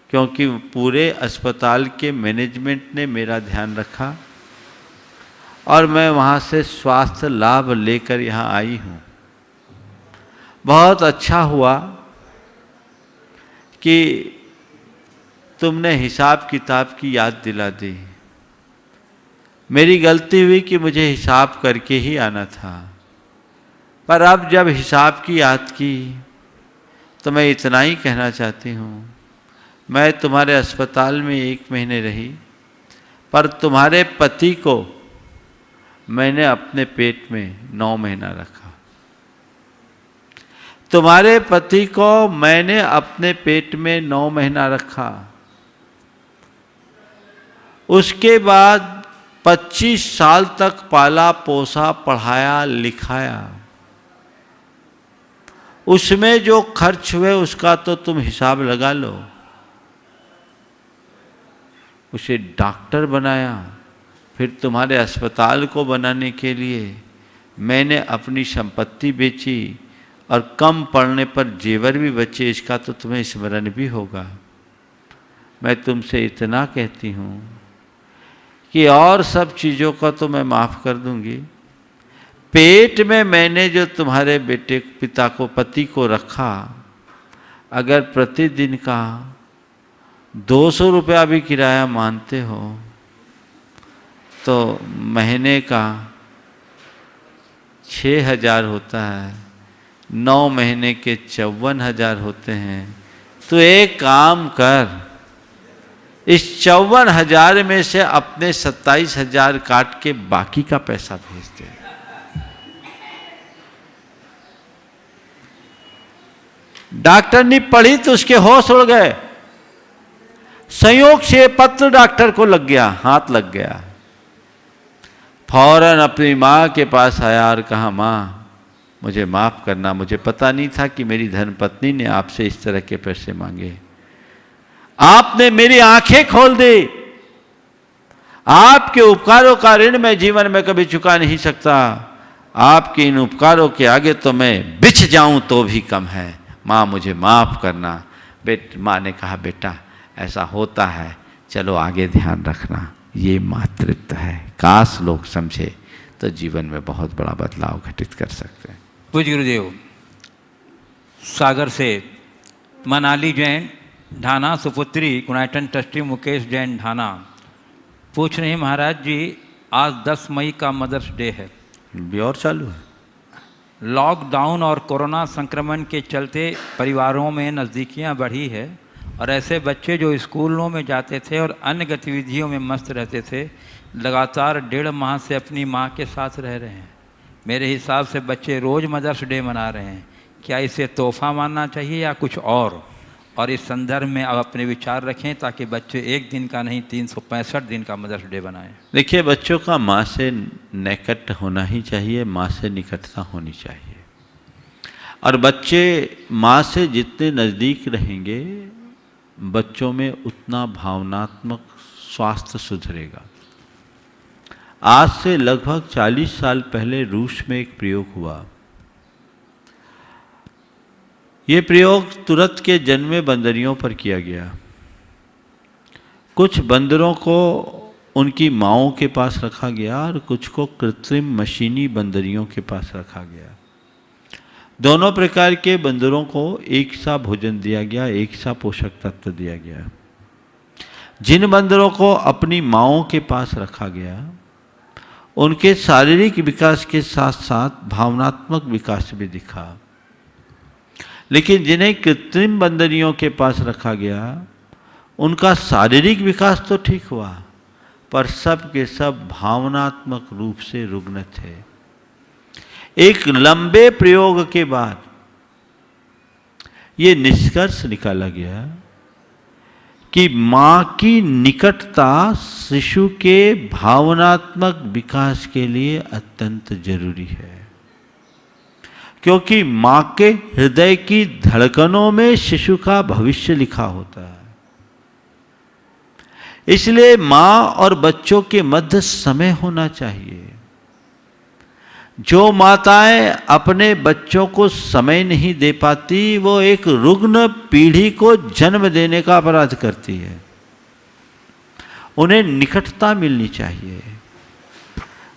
क्योंकि पूरे अस्पताल के मैनेजमेंट ने मेरा ध्यान रखा और मैं वहाँ से स्वास्थ्य लाभ लेकर यहाँ आई हूँ। बहुत अच्छा हुआ कि तुमने हिसाब किताब की याद दिला दी। मेरी गलती हुई कि मुझे हिसाब करके ही आना था, पर अब जब हिसाब की याद की तो मैं इतना ही कहना चाहती हूँ, मैं तुम्हारे अस्पताल में 1 महीने रही, पर तुम्हारे पति को मैंने अपने पेट में 9 महीना रखा। तुम्हारे पति को मैंने अपने पेट में 9 महीना रखा। उसके बाद 25 साल तक पाला पोसा, पढ़ाया लिखाया। उसमें जो खर्च हुए उसका तो तुम हिसाब लगा लो। उसे डॉक्टर बनाया, फिर तुम्हारे अस्पताल को बनाने के लिए मैंने अपनी संपत्ति बेची और कम पड़ने पर जेवर भी बचे, इसका तो तुम्हें स्मरण भी होगा। मैं तुमसे इतना कहती हूँ कि और सब चीज़ों का तो मैं माफ़ कर दूंगी। पेट में मैंने जो तुम्हारे बेटे पिता को पति को रखा, अगर प्रतिदिन का 200 रुपया भी किराया मानते हो तो महीने का 6,000 होता है, 9 महीने के 54,000 होते हैं। तो एक काम कर, इस 54,000 में से अपने 27,000 काट के बाकी का पैसा भेज दे। डॉक्टर ने पढ़ी तो उसके होश उड़ गए। संयोग से पत्र डॉक्टर को लग गया, हाथ लग गया। फौरन अपनी माँ के पास आया और कहा, माँ मुझे माफ़ करना, मुझे पता नहीं था कि मेरी धर्मपत्नी ने आपसे इस तरह के पैसे मांगे। आपने मेरी आंखें खोल दी। आपके उपकारों का ऋण मैं जीवन में कभी चुका नहीं सकता। आपके इन उपकारों के आगे तो मैं बिछ जाऊं तो भी कम है। माँ मुझे माफ़ करना। माँ ने कहा, बेटा ऐसा होता है, चलो आगे ध्यान रखना। ये मातृत्व है। काश लोग समझे तो जीवन में बहुत बड़ा बदलाव घटित कर सकते हैं। पूज्य गुरुदेव, सागर से मनाली जैन ढाना सुपुत्री गुणायतन ट्रस्टी मुकेश जैन ढाना पूछ रहे हैं, महाराज जी आज 10 मई का मदर्स डे है, भी और चालू है। लॉकडाउन और कोरोना संक्रमण के चलते परिवारों में नज़दीकियां बढ़ी है और ऐसे बच्चे जो स्कूलों में जाते थे और अन्य गतिविधियों में मस्त रहते थे, लगातार 1.5 माह से अपनी माँ के साथ रह रहे हैं। मेरे हिसाब से बच्चे रोज़ मदर्स डे मना रहे हैं। क्या इसे तोहफा मानना चाहिए या कुछ और? और इस संदर्भ में आप अपने विचार रखें ताकि बच्चे एक दिन का नहीं 365 दिन का मदर्स डे बनाएं। देखिए, बच्चों का माँ से निकट होना ही चाहिए, माँ से निकटता होनी चाहिए। और बच्चे माँ से जितने नज़दीक रहेंगे, बच्चों में उतना भावनात्मक स्वास्थ्य सुधरेगा। आज से लगभग 40 साल पहले रूस में एक प्रयोग हुआ। ये प्रयोग तुरत के जन्मे बंदरियों पर किया गया। कुछ बंदरों को उनकी माँओं के पास रखा गया और कुछ को कृत्रिम मशीनी बंदरियों के पास रखा गया। दोनों प्रकार के बंदरों को एक सा भोजन दिया गया, एक सा पोषक तत्व दिया गया। जिन बंदरों को अपनी माँओं के पास रखा गया, उनके शारीरिक विकास के साथ साथ भावनात्मक विकास भी दिखा। लेकिन जिन्हें कृत्रिम बंदरियों के पास रखा गया, उनका शारीरिक विकास तो ठीक हुआ, पर सब के सब भावनात्मक रूप से रुग्ण थे। एक लंबे प्रयोग के बाद ये निष्कर्ष निकाला गया कि माँ की निकटता शिशु के भावनात्मक विकास के लिए अत्यंत जरूरी है, क्योंकि माँ के हृदय की धड़कनों में शिशु का भविष्य लिखा होता है। इसलिए माँ और बच्चों के मध्य समय होना चाहिए। जो माताएं अपने बच्चों को समय नहीं दे पाती, वो एक रुग्ण पीढ़ी को जन्म देने का अपराध करती है। उन्हें निकटता मिलनी चाहिए।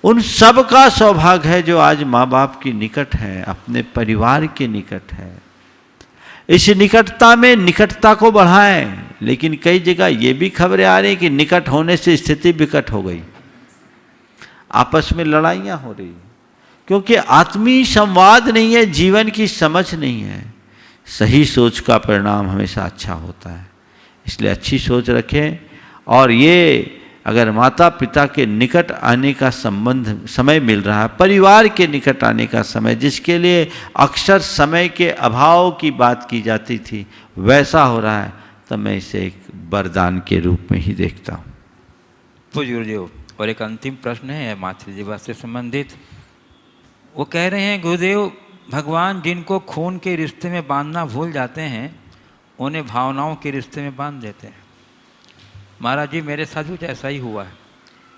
उन सब का सौभाग्य है जो आज माँ बाप की निकट है, अपने परिवार के निकट है। इस निकटता में निकटता को बढ़ाएं। लेकिन कई जगह ये भी खबरें आ रही कि निकट होने से स्थिति विकट हो गई, आपस में लड़ाइयाँ हो रही, क्योंकि आत्मीय संवाद नहीं है, जीवन की समझ नहीं है। सही सोच का परिणाम हमेशा अच्छा होता है। इसलिए अच्छी सोच रखें। और ये अगर माता पिता के निकट आने का समय मिल रहा है, परिवार के निकट आने का समय, जिसके लिए अक्सर समय के अभाव की बात की जाती थी, वैसा हो रहा है, तो मैं इसे एक वरदान के रूप में ही देखता हूँ। पूज्य गुरुदेव, और एक अंतिम प्रश्न है मातृ दिवस से संबंधित। वो कह रहे हैं, गुरुदेव, भगवान जिनको खून के रिश्ते में बांधना भूल जाते हैं, उन्हें भावनाओं के रिश्ते में बांध देते हैं। महाराज जी, मेरे साथ कुछ ऐसा ही हुआ है।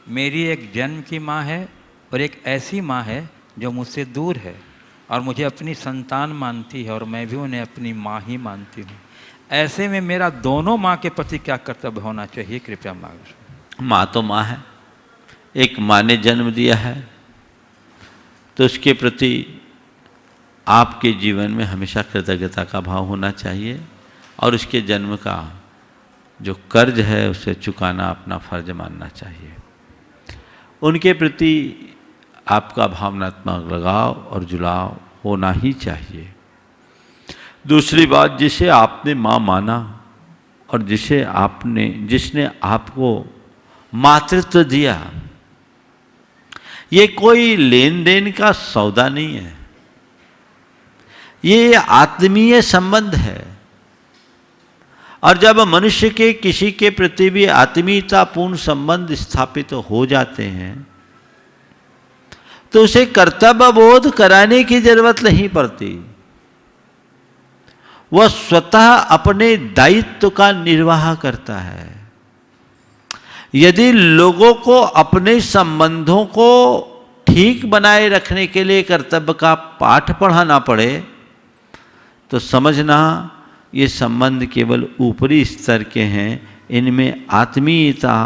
मेरी एक जन्म की माँ है और एक ऐसी माँ है जो मुझसे दूर है और मुझे अपनी संतान मानती है, और मैं भी उन्हें अपनी माँ ही मानती हूँ। ऐसे में मेरा दोनों माँ के प्रति क्या कर्तव्य होना चाहिए, कृपया मार्गदर्शन। माँ तो माँ है। एक माँ ने जन्म दिया है, तो उसके प्रति आपके जीवन में हमेशा कृतज्ञता का भाव होना चाहिए, और उसके जन्म का जो कर्ज है उसे चुकाना अपना फर्ज मानना चाहिए। उनके प्रति आपका भावनात्मक लगाव और जुड़ाव होना ही चाहिए। दूसरी बात, जिसे आपने माँ माना और जिसने आपको मातृत्व दिया, ये कोई लेन देन का सौदा नहीं है, ये आत्मीय संबंध है। और जब मनुष्य के किसी के प्रति भी आत्मीयतापूर्ण संबंध स्थापित हो जाते हैं, तो उसे कर्तव्य बोध कराने की जरूरत नहीं पड़ती। वह स्वतः अपने दायित्व का निर्वाह करता है। यदि लोगों को अपने संबंधों को ठीक बनाए रखने के लिए कर्तव्य का पाठ पढ़ाना पड़े, तो समझना ये संबंध केवल ऊपरी स्तर के हैं, इनमें आत्मीयता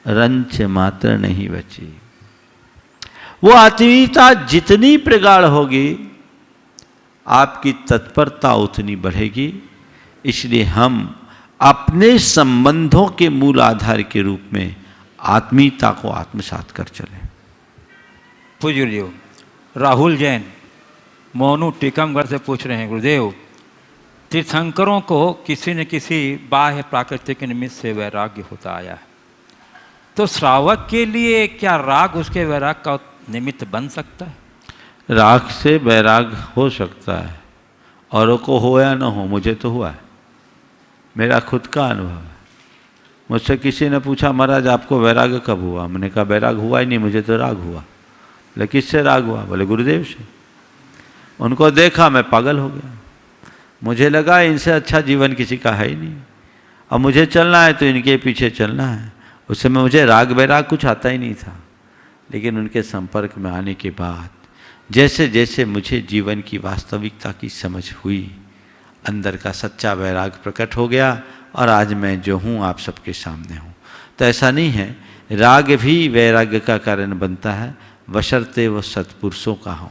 रंच मात्र नहीं बची। वो आत्मीयता जितनी प्रगाढ़ होगी, आपकी तत्परता उतनी बढ़ेगी। इसलिए हम अपने संबंधों के मूल आधार के रूप में आत्मीयता को आत्मसात कर चलें। पूज्य गुरुदेव, राहुल जैन मोनू टीकमगढ़ से पूछ रहे हैं, गुरुदेव, तीर्थंकरों को किसी न किसी बाह्य प्राकृतिक निमित्त से वैराग्य होता आया है, तो श्रावक के लिए क्या राग उसके वैराग का निमित्त बन सकता है? राग से वैराग हो सकता है, औरों को हो या न हो, मुझे तो हुआ है। मेरा खुद का अनुभव है। मुझसे किसी ने पूछा महाराज आपको वैराग्य कब हुआ? मैंने कहा वैराग हुआ ही नहीं, मुझे तो राग हुआ। बोले किससे राग हुआ? बोले गुरुदेव से। उनको देखा मैं पागल हो गया, मुझे लगा इनसे अच्छा जीवन किसी का है ही नहीं, अब मुझे चलना है तो इनके पीछे चलना है। उस समय मुझे राग वैराग कुछ आता ही नहीं था, लेकिन उनके संपर्क में आने के बाद जैसे जैसे मुझे जीवन की वास्तविकता की समझ हुई, अंदर का सच्चा वैराग प्रकट हो गया और आज मैं जो हूँ आप सबके सामने हूँ। तो ऐसा नहीं है, राग भी वैराग्य का कारण बनता है, बशर्ते वो सत्पुरुषों का हो।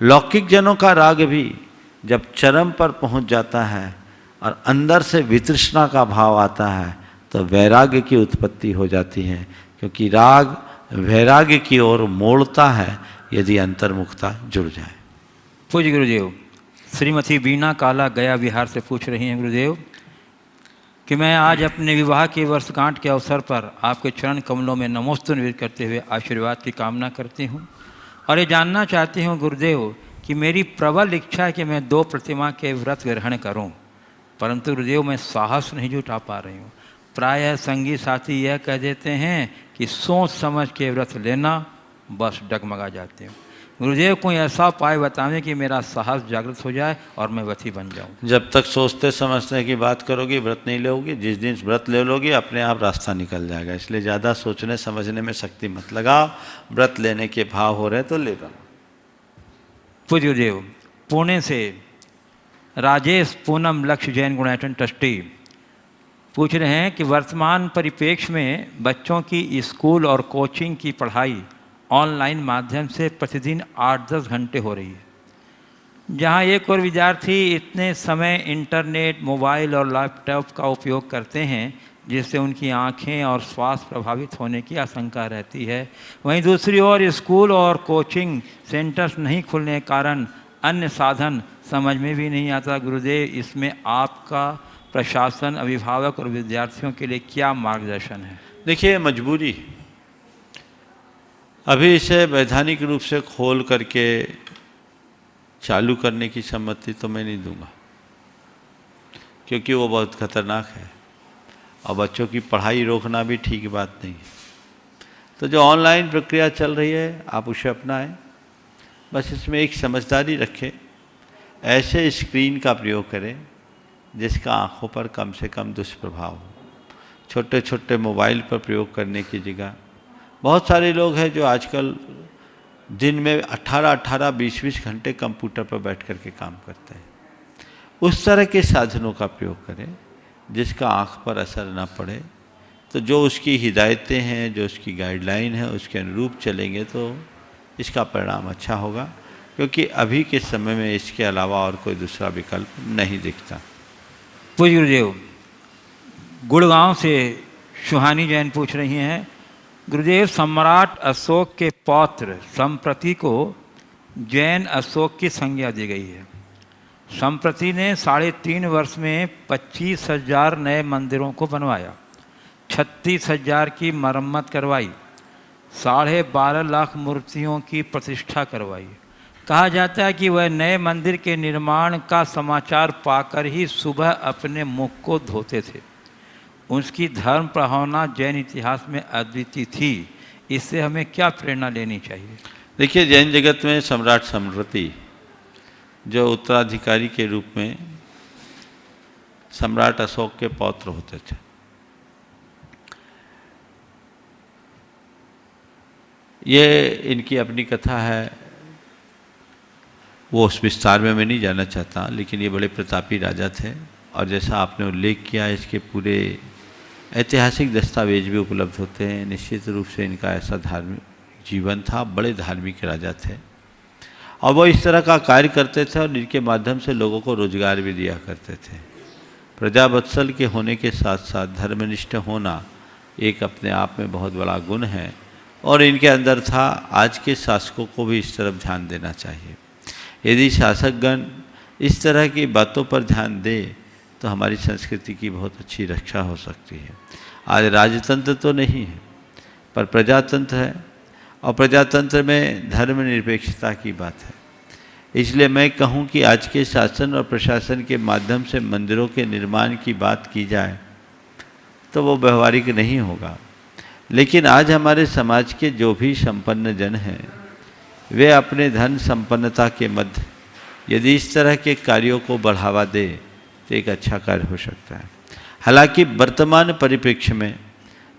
लौकिक जनों का राग भी जब चरम पर पहुँच जाता है और अंदर से वितृष्णा का भाव आता है तो वैराग्य की उत्पत्ति हो जाती है, क्योंकि राग वैराग्य की ओर मोड़ता है यदि अंतर्मुखता जुड़ जाए। पूज्य गुरुदेव, श्रीमती बीना काला गया बिहार से पूछ रही हैं गुरुदेव कि मैं आज अपने विवाह की वर्षगांठ के अवसर पर आपके चरण कमलों में नमोस्तु निवेदित करते हुए आशीर्वाद की कामना करती हूँ और ये जानना चाहती हूँ गुरुदेव कि मेरी प्रबल इच्छा है कि मैं 2 प्रतिमा के व्रत ग्रहण करूँ, परंतु गुरुदेव मैं साहस नहीं जुटा पा रही हूँ। प्रायः संगी साथी यह कह देते हैं कि सोच समझ के व्रत लेना, बस डगमगा जाते हूँ। गुरुदेव कोई ऐसा उपाय बताएं कि मेरा साहस जागृत हो जाए और मैं व्रती बन जाऊँ। जब तक सोचते समझने की बात करोगी व्रत नहीं लोगी, जिस दिन व्रत ले लोगी अपने आप रास्ता निकल जाएगा। इसलिए ज़्यादा सोचने समझने में शक्ति मत लगाओ। व्रत लेने के भाव हो रहे तो ले लो। पूज्य गुरुदेव, पुणे से राजेश पूनम लक्ष्य जैन गुणायतन ट्रस्टी पूछ रहे हैं कि वर्तमान परिप्रेक्ष्य में बच्चों की स्कूल और कोचिंग की पढ़ाई ऑनलाइन माध्यम से प्रतिदिन 8-10 घंटे हो रही है। जहां एक और विद्यार्थी इतने समय इंटरनेट, मोबाइल और लैपटॉप का उपयोग करते हैं जिससे उनकी आंखें और स्वास्थ्य प्रभावित होने की आशंका रहती है, वहीं दूसरी ओर स्कूल और कोचिंग सेंटर्स नहीं खुलने के कारण अन्य साधन समझ में भी नहीं आता। गुरुदेव, इसमें आपका प्रशासन, अभिभावक और विद्यार्थियों के लिए क्या मार्गदर्शन है? देखिए, मजबूरी है। अभी इसे वैधानिक रूप से खोल करके चालू करने की सम्मति तो मैं नहीं दूंगा, क्योंकि वो बहुत खतरनाक है और बच्चों की पढ़ाई रोकना भी ठीक बात नहीं है। तो जो ऑनलाइन प्रक्रिया चल रही है आप उसे अपनाएं, बस इसमें एक समझदारी रखें। ऐसे स्क्रीन का प्रयोग करें जिसका आँखों पर कम से कम दुष्प्रभाव हो। छोटे छोटे मोबाइल पर प्रयोग करने की जगह बहुत सारे लोग हैं जो आजकल दिन में 18-18, 20-20 घंटे कंप्यूटर पर बैठ कर के काम करते हैं। उस तरह के साधनों का प्रयोग करें जिसका आँख पर असर ना पड़े। तो जो उसकी हिदायतें हैं, जो उसकी गाइडलाइन है, उसके अनुरूप चलेंगे तो इसका परिणाम अच्छा होगा, क्योंकि अभी के समय में इसके अलावा और कोई दूसरा विकल्प नहीं दिखता। पूज्य गुरुदेव, गुड़गांव से सुहानी जैन पूछ रही हैं, गुरुदेव सम्राट अशोक के पौत्र संप्रति को जैन अशोक की संज्ञा दी गई है। संप्रति ने 3.5 वर्ष में 25,000 नए मंदिरों को बनवाया, 36,000 की मरम्मत करवाई, 12.5 लाख मूर्तियों की प्रतिष्ठा करवाई। कहा जाता है कि वह नए मंदिर के निर्माण का समाचार पाकर ही सुबह अपने मुख को धोते थे। उसकी धर्म प्रभावना जैन इतिहास में अद्वितीय थी। इससे हमें क्या प्रेरणा लेनी चाहिए? देखिए, जैन जगत में सम्राट संप्रति जो उत्तराधिकारी के रूप में सम्राट अशोक के पौत्र होते थे, ये इनकी अपनी कथा है, वो उस विस्तार में मैं नहीं जाना चाहता, लेकिन ये बड़े प्रतापी राजा थे और जैसा आपने उल्लेख किया इसके पूरे ऐतिहासिक दस्तावेज भी उपलब्ध होते हैं। निश्चित रूप से इनका ऐसा धार्मिक जीवन था, बड़े धार्मिक राजा थे और वो इस तरह का कार्य करते थे और इनके माध्यम से लोगों को रोजगार भी दिया करते थे। प्रजावत्सल के होने के साथ साथ धर्मनिष्ठ होना एक अपने आप में बहुत बड़ा गुण है और इनके अंदर था। आज के शासकों को भी इस तरफ ध्यान देना चाहिए। यदि शासकगण इस तरह की बातों पर ध्यान दे तो हमारी संस्कृति की बहुत अच्छी रक्षा हो सकती है। आज राजतंत्र तो नहीं है पर प्रजातंत्र है और प्रजातंत्र में धर्मनिरपेक्षता की बात है। इसलिए मैं कहूँ कि आज के शासन और प्रशासन के माध्यम से मंदिरों के निर्माण की बात की जाए तो वो व्यवहारिक नहीं होगा। लेकिन आज हमारे समाज के जो भी संपन्न जन हैं वे अपने धन संपन्नता के मध्य यदि इस तरह के कार्यों को बढ़ावा दे तो एक अच्छा कार्य हो सकता है। हालांकि वर्तमान परिप्रेक्ष्य में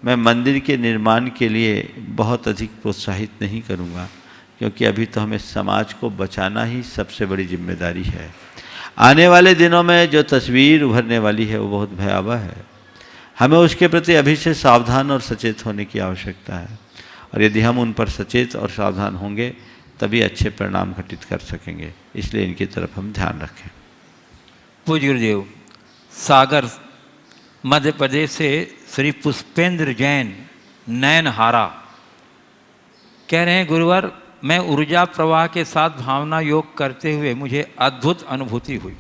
मैं मंदिर के निर्माण के लिए बहुत अधिक प्रोत्साहित नहीं करूंगा, क्योंकि अभी तो हमें समाज को बचाना ही सबसे बड़ी जिम्मेदारी है। आने वाले दिनों में जो तस्वीर उभरने वाली है वो बहुत भयावह है। हमें उसके प्रति अभी से सावधान और सचेत होने की आवश्यकता है, और यदि हम उन पर सचेत और सावधान होंगे तभी अच्छे परिणाम घटित कर सकेंगे। इसलिए इनकी तरफ हम ध्यान रखें। पूज्य गुरुदेव, सागर मध्य प्रदेश से श्री पुष्पेंद्र जैन नैनहारा कह रहे हैं, गुरुवर मैं ऊर्जा प्रवाह के साथ भावना योग करते हुए मुझे अद्भुत अनुभूति हुई।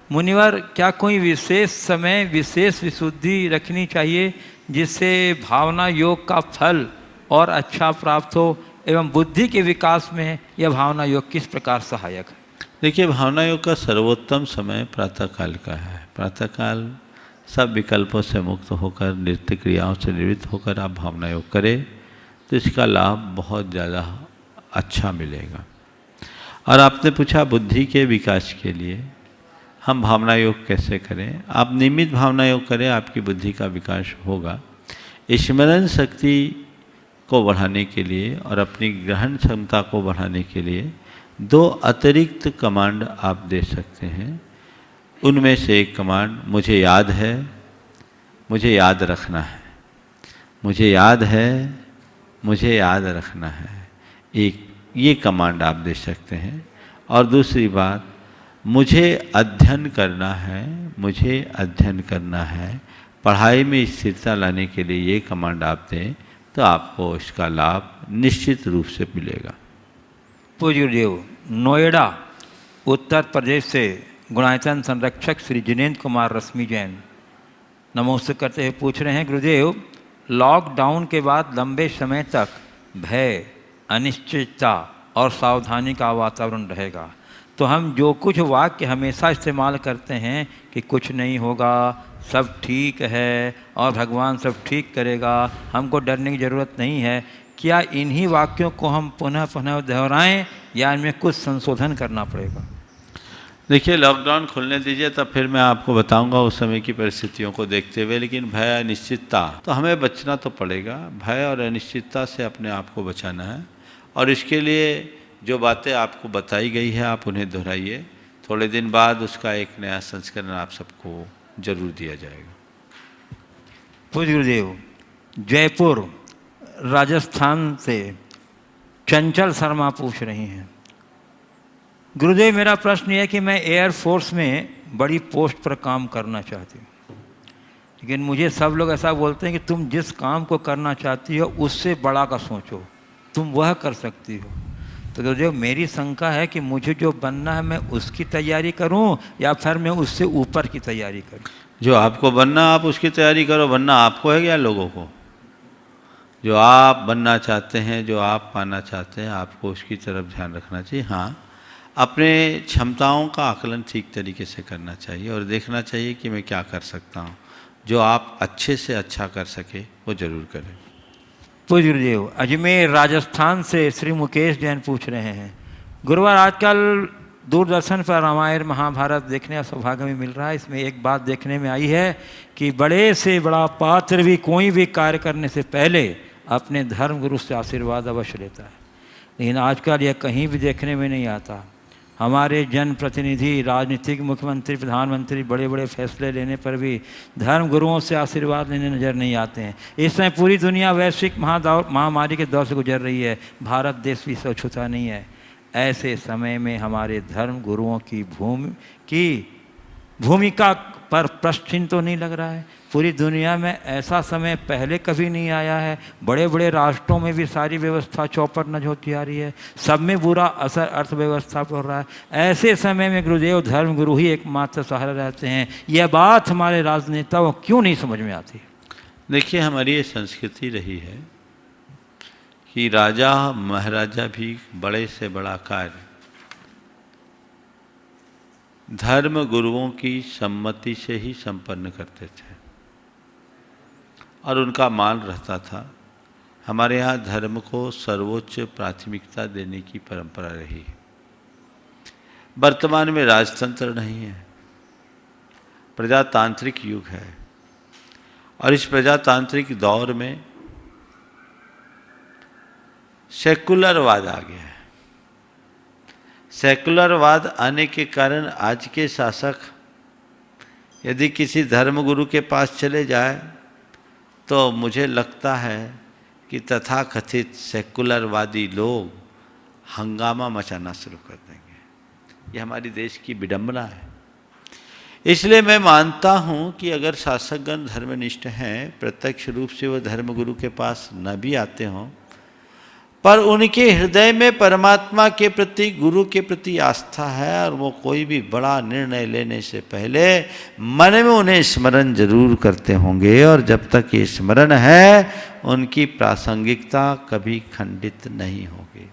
मुनिवर, क्या कोई विशेष समय विशेष विशुद्धि रखनी चाहिए जिससे भावना योग का फल और अच्छा प्राप्त हो, एवं बुद्धि के विकास में यह भावना योग किस प्रकार सहायक है? देखिए, भावना योग का सर्वोत्तम समय प्रातःकाल का है। प्रातःकाल सब विकल्पों से मुक्त होकर, नित्य क्रियाओं से निवृत्त होकर आप भावना योग करें तो इसका लाभ बहुत ज़्यादा अच्छा मिलेगा। और आपने पूछा बुद्धि के विकास के लिए हम भावना योग कैसे करें। आप नियमित भावना योग करें, आपकी बुद्धि का विकास होगा। स्मरण शक्ति को बढ़ाने के लिए और अपनी ग्रहण क्षमता को बढ़ाने के लिए 2 अतिरिक्त कमांड आप दे सकते हैं। उनमें से एक कमांड मुझे याद है, मुझे याद रखना है। मुझे याद है, मुझे याद रखना है, एक ये कमांड आप दे सकते हैं। और दूसरी बात, मुझे अध्ययन करना है, मुझे अध्ययन करना है। पढ़ाई में स्थिरता लाने के लिए ये कमांड आप दें तो आपको इसका लाभ निश्चित रूप से मिलेगा। पूज्य गुरुदेव, नोएडा उत्तर प्रदेश से गुणायतन संरक्षक श्री जिनेन्द्र कुमार रश्मि जैन नमोस्त करते हुए पूछ रहे हैं, गुरुदेव लॉकडाउन के बाद लंबे समय तक भय, अनिश्चितता और सावधानी का वातावरण रहेगा, तो हम जो कुछ वाक्य हमेशा इस्तेमाल करते हैं कि कुछ नहीं होगा, सब ठीक है और भगवान सब ठीक करेगा, हमको डरने की ज़रूरत नहीं है, क्या इन्हीं वाक्यों को हम पुनः पुनः दोहराएं या इनमें कुछ संशोधन करना पड़ेगा? देखिए, लॉकडाउन खुलने दीजिए तब फिर मैं आपको बताऊंगा उस समय की परिस्थितियों को देखते हुए। लेकिन भय, अनिश्चितता तो हमें बचना तो पड़ेगा। भय और अनिश्चितता से अपने आप को बचाना है, और इसके लिए जो बातें आपको बताई गई है आप उन्हें दोहराइए। थोड़े दिन बाद उसका एक नया संस्करण आप सबको जरूर दिया जाएगा। पूज्य गुरुदेव, जयपुर राजस्थान से चंचल शर्मा पूछ रही हैं, गुरुदेव मेरा प्रश्न यह है कि मैं एयरफोर्स में बड़ी पोस्ट पर काम करना चाहती हूँ, लेकिन मुझे सब लोग ऐसा बोलते हैं कि तुम जिस काम को करना चाहती हो उससे बड़ा का सोचो, तुम वह कर सकती हो। तो गुरुदेव मेरी शंका है कि मुझे जो बनना है मैं उसकी तैयारी करूं या फिर मैं उससे ऊपर की तैयारी करूं? जो आपको बनना आप उसकी तैयारी करो। बनना आपको है या लोगों को? जो आप बनना चाहते हैं, जो आप पाना चाहते हैं, आपको उसकी तरफ ध्यान रखना चाहिए। हाँ, अपने क्षमताओं का आकलन ठीक तरीके से करना चाहिए और देखना चाहिए कि मैं क्या कर सकता हूँ। जो आप अच्छे से अच्छा कर सके वो जरूर करें। पूज्य गुरुदेव, अजमेर राजस्थान से श्री मुकेश जैन पूछ रहे हैं, गुरुवार आजकल दूरदर्शन पर रामायण महाभारत देखने का सौभाग्य में मिल रहा है। इसमें एक बात देखने में आई है कि बड़े से बड़ा पात्र भी कोई भी कार्य करने से पहले अपने धर्म गुरु से आशीर्वाद अवश्य लेता है, लेकिन आजकल यह कहीं भी देखने में नहीं आता। हमारे जनप्रतिनिधि, राजनीतिक, मुख्यमंत्री, प्रधानमंत्री बड़े बड़े फैसले लेने पर भी धर्म गुरुओं से आशीर्वाद लेने नज़र नहीं आते हैं। इस समय पूरी दुनिया वैश्विक महामारी के दौर से गुजर रही है, भारत देश भी छूता नहीं है। ऐसे समय में हमारे धर्म गुरुओं की भूमिका पर प्रश्न चिन्ह तो नहीं लग रहा है? पूरी दुनिया में ऐसा समय पहले कभी नहीं आया है। बड़े बड़े राष्ट्रों में भी सारी व्यवस्था चौपट नज होती आ रही है, सब में बुरा असर अर्थव्यवस्था पर हो रहा है। ऐसे समय में गुरुदेव धर्म गुरु ही एकमात्र सहारा रहते हैं। यह बात हमारे राजनेताओं को क्यों नहीं समझ में आती? देखिए, हमारी ये संस्कृति रही है कि राजा महाराजा भी बड़े से बड़ा कार्य धर्म गुरुओं की सम्मति से ही संपन्न करते थे और उनका मान रहता था। हमारे यहाँ धर्म को सर्वोच्च प्राथमिकता देने की परंपरा रही है। वर्तमान में राजतंत्र नहीं है, प्रजातांत्रिक युग है और इस प्रजातांत्रिक दौर में सेकुलरवाद आ गया है। सेकुलरवाद आने के कारण आज के शासक यदि किसी धर्मगुरु के पास चले जाए तो मुझे लगता है कि तथाकथित सेकुलरवादी लोग हंगामा मचाना शुरू कर देंगे। ये हमारी देश की विडंबना है। इसलिए मैं मानता हूँ कि अगर शासकगण धर्मनिष्ठ हैं, प्रत्यक्ष रूप से वह धर्मगुरु के पास न भी आते हों, पर उनके हृदय में परमात्मा के प्रति, गुरु के प्रति आस्था है और वो कोई भी बड़ा निर्णय लेने से पहले मन में उन्हें स्मरण जरूर करते होंगे और जब तक ये स्मरण है उनकी प्रासंगिकता कभी खंडित नहीं होगी।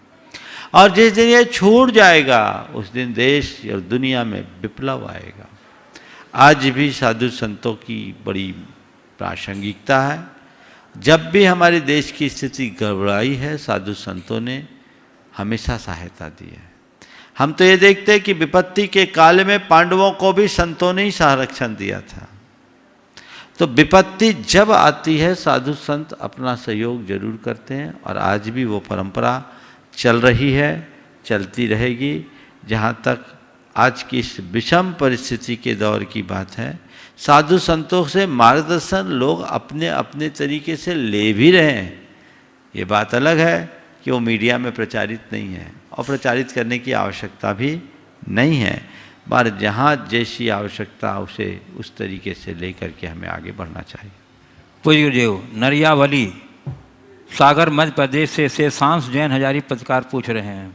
और जिस दिन ये छूट जाएगा उस दिन देश और दुनिया में विप्लव आएगा। आज भी साधु संतों की बड़ी प्रासंगिकता है। जब भी हमारे देश की स्थिति गड़बड़ाई है, साधु संतों ने हमेशा सहायता दी है। हम तो ये देखते हैं कि विपत्ति के काल में पांडवों को भी संतों ने ही संरक्षण दिया था। तो विपत्ति जब आती है साधु संत अपना सहयोग जरूर करते हैं और आज भी वो परंपरा चल रही है, चलती रहेगी। जहाँ तक आज की इस विषम परिस्थिति के दौर की बात है, साधु संतों से मार्गदर्शन लोग अपने अपने तरीके से ले भी रहे हैं। ये बात अलग है कि वो मीडिया में प्रचारित नहीं है और प्रचारित करने की आवश्यकता भी नहीं है, पर जहाँ जैसी आवश्यकता उसे उस तरीके से लेकर के हमें आगे बढ़ना चाहिए। पूज्य गुरुदेव, नरियावली सागर मध्य प्रदेश से सांस जैन हजारी पत्रकार पूछ रहे हैं,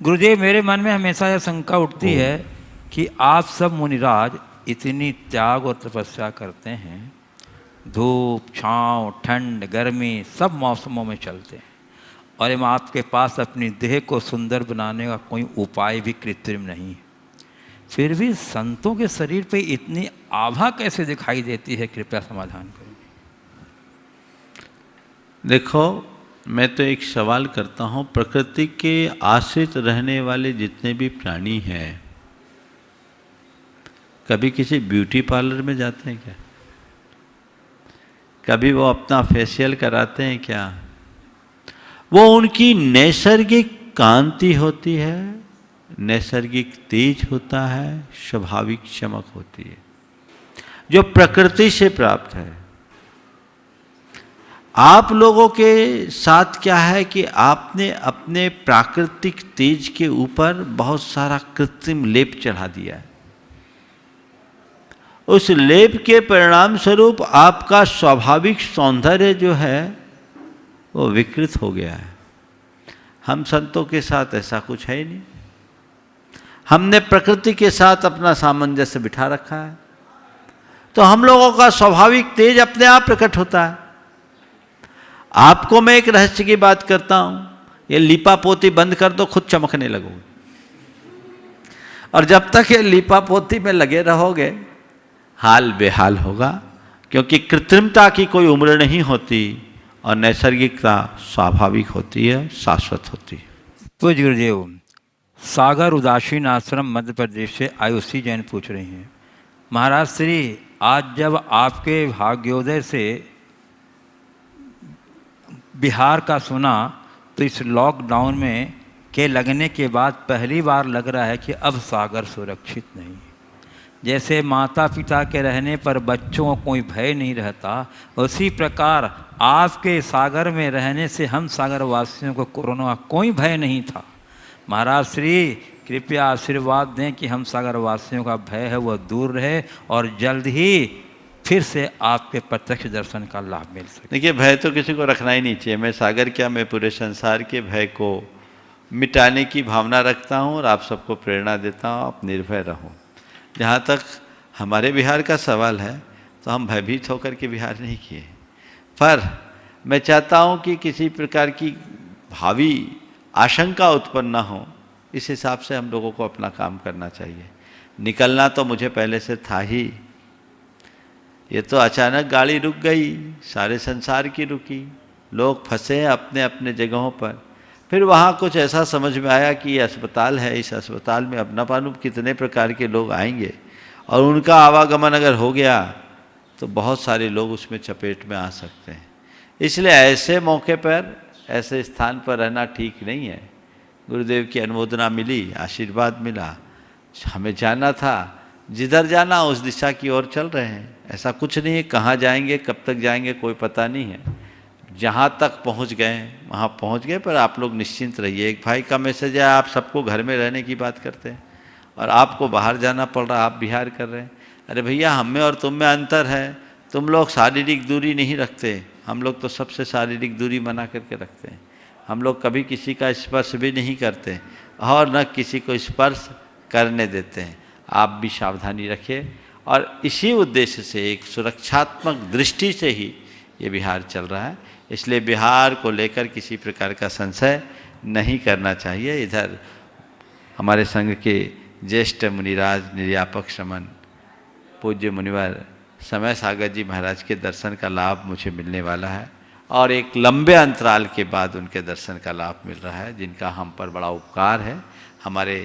गुरुदेव मेरे मन में हमेशा यह शंका उठती है कि आप सब मुनिराज इतनी त्याग और तपस्या करते हैं, धूप छाँव ठंड गर्मी सब मौसमों में चलते हैं और एवं आपके पास अपनी देह को सुंदर बनाने का कोई उपाय भी कृत्रिम नहीं है, फिर भी संतों के शरीर पे इतनी आभा कैसे दिखाई देती है? कृपया समाधान करें। देखो, मैं तो एक सवाल करता हूँ, प्रकृति के आश्रित रहने वाले जितने भी प्राणी हैं, कभी किसी ब्यूटी पार्लर में जाते हैं क्या? कभी वो अपना फेशियल कराते हैं क्या? वो उनकी नैसर्गिक कांति होती है, नैसर्गिक तेज होता है, स्वाभाविक चमक होती है जो प्रकृति से प्राप्त है। आप लोगों के साथ क्या है कि आपने अपने प्राकृतिक तेज के ऊपर बहुत सारा कृत्रिम लेप चढ़ा दिया है। उस लेप के परिणाम स्वरूप आपका स्वाभाविक सौंदर्य जो है वो विकृत हो गया है। हम संतों के साथ ऐसा कुछ है ही नहीं। हमने प्रकृति के साथ अपना सामंजस्य बिठा रखा है, तो हम लोगों का स्वाभाविक तेज अपने आप प्रकट होता है। आपको मैं एक रहस्य की बात करता हूं, ये लीपा पोती बंद कर दो, खुद चमकने लगोगे। और जब तक ये लीपा पोती में लगे रहोगे हाल बेहाल होगा, क्योंकि कृत्रिमता की कोई उम्र नहीं होती और नैसर्गिकता स्वाभाविक होती है, शाश्वत होती है। पूज्य गुरुदेव, सागर उदासीन आश्रम मध्य प्रदेश से आयुषी जैन पूछ रही हैं, महाराज श्री, आज जब आपके भाग्योदय से बिहार का सुना तो इस लॉकडाउन में के लगने के बाद पहली बार लग रहा है कि अब सागर सुरक्षित नहीं है। जैसे माता पिता के रहने पर बच्चों को कोई भय नहीं रहता, उसी प्रकार आपके सागर में रहने से हम सागर वासियों को कोरोना का कोई भय नहीं था। महाराज श्री कृपया आशीर्वाद दें कि हम सागर वासियों का भय है वह दूर रहे और जल्द ही फिर से आपके प्रत्यक्ष दर्शन का लाभ मिल सके। देखिए, भय तो किसी को रखना ही नहीं चाहिए। मैं सागर क्या, मैं पूरे संसार के भय को मिटाने की भावना रखता हूँ और आप सबको प्रेरणा देता हूँ, आप निर्भय रहो। जहाँ तक हमारे बिहार का सवाल है तो हम भयभीत होकर के बिहार नहीं किए, पर मैं चाहता हूँ कि किसी प्रकार की भावी आशंका उत्पन्न ना हो, इस हिसाब से हम लोगों को अपना काम करना चाहिए। निकलना तो मुझे पहले से था ही। ये तो अचानक गाड़ी रुक गई, सारे संसार की रुकी, लोग फंसे हैं अपने अपने जगहों पर। फिर वहाँ कुछ ऐसा समझ में आया कि ये अस्पताल है, इस अस्पताल में अब न मालूम कितने प्रकार के लोग आएंगे, और उनका आवागमन अगर हो गया तो बहुत सारे लोग उसमें चपेट में आ सकते हैं। इसलिए ऐसे मौके पर, ऐसे स्थान पर रहना ठीक नहीं है। गुरुदेव की अनुमोदना मिली, आशीर्वाद मिला, हमें जाना था, जिधर जाना उस दिशा की ओर चल रहे हैं। ऐसा कुछ नहीं है, कहाँ जाएंगे कब तक जाएंगे कोई पता नहीं है। जहाँ तक पहुँच गए वहाँ पहुँच गए, पर आप लोग निश्चिंत रहिए। एक भाई का मैसेज है, आप सबको घर में रहने की बात करते हैं और आपको बाहर जाना पड़ रहा, आप बिहार कर रहे हैं। अरे भैया, हम में और तुम में अंतर है। तुम लोग शारीरिक दूरी नहीं रखते, हम लोग तो सबसे शारीरिक दूरी बना करके रखते हैं। हम लोग कभी किसी का स्पर्श भी नहीं करते और न किसी को स्पर्श करने देते हैं। आप भी सावधानी रखिए, और इसी उद्देश्य से एक सुरक्षात्मक दृष्टि से ही ये बिहार चल रहा है। इसलिए बिहार को लेकर किसी प्रकार का संशय नहीं करना चाहिए। इधर हमारे संघ के ज्येष्ठ मुनिराज निर्यापक श्रमण पूज्य मुनिवर समय सागर जी महाराज के दर्शन का लाभ मुझे मिलने वाला है, और एक लंबे अंतराल के बाद उनके दर्शन का लाभ मिल रहा है, जिनका हम पर बड़ा उपकार है। हमारे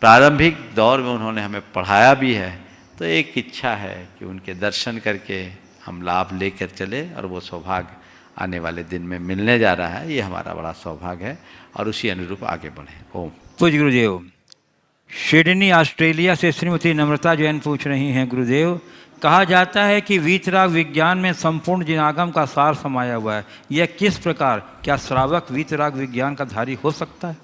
प्रारंभिक दौर में उन्होंने हमें पढ़ाया भी है, तो एक इच्छा है कि उनके दर्शन करके हम लाभ लेकर चले, और वो सौभाग्य आने वाले दिन में मिलने जा रहा है। ये हमारा बड़ा सौभाग्य है, और उसी अनुरूप आगे बढ़ें। ओम। पूज्य गुरुदेव, सिडनी ऑस्ट्रेलिया से श्रीमती नम्रता जैन पूछ रही हैं, गुरुदेव, कहा जाता है कि वीतराग विज्ञान में संपूर्ण जिनागम का सार समाया हुआ है। यह किस प्रकार, क्या श्रावक वीतराग विज्ञान का धारी हो सकता है?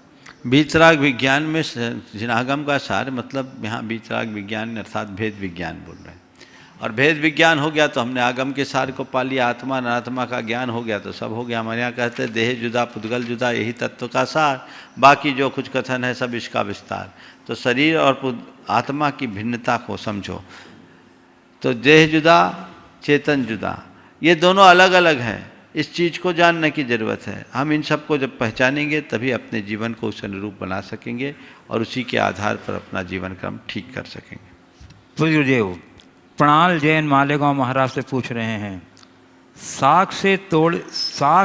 वीतराग विज्ञान में जिनागम का सार, मतलब यहाँ वीतराग विज्ञान अर्थात भेद विज्ञान बोल रहे हैं। और भेद विज्ञान हो गया तो हमने आगम के सार को पा लिया, आत्मा अनात्मा का ज्ञान हो गया तो सब हो गया। हमारे यहाँ कहते हैं देह जुदा पुद्गल जुदा, यही तत्व का सार, बाकी जो कुछ कथन है सब इसका विस्तार। तो शरीर और आत्मा की भिन्नता को समझो। तो देह जुदा चेतन जुदा, ये दोनों अलग अलग हैं। इस चीज़ को जानने की ज़रूरत है। हम इन सब को जब पहचानेंगे तभी अपने जीवन को उस अनुरूप बना सकेंगे, और उसी के आधार पर अपना जीवन क्रम ठीक कर सकेंगे। पूज्य गुरुदेव, प्रणाल जैन मालेगांव महाराष्ट्र से पूछ रहे हैं, साग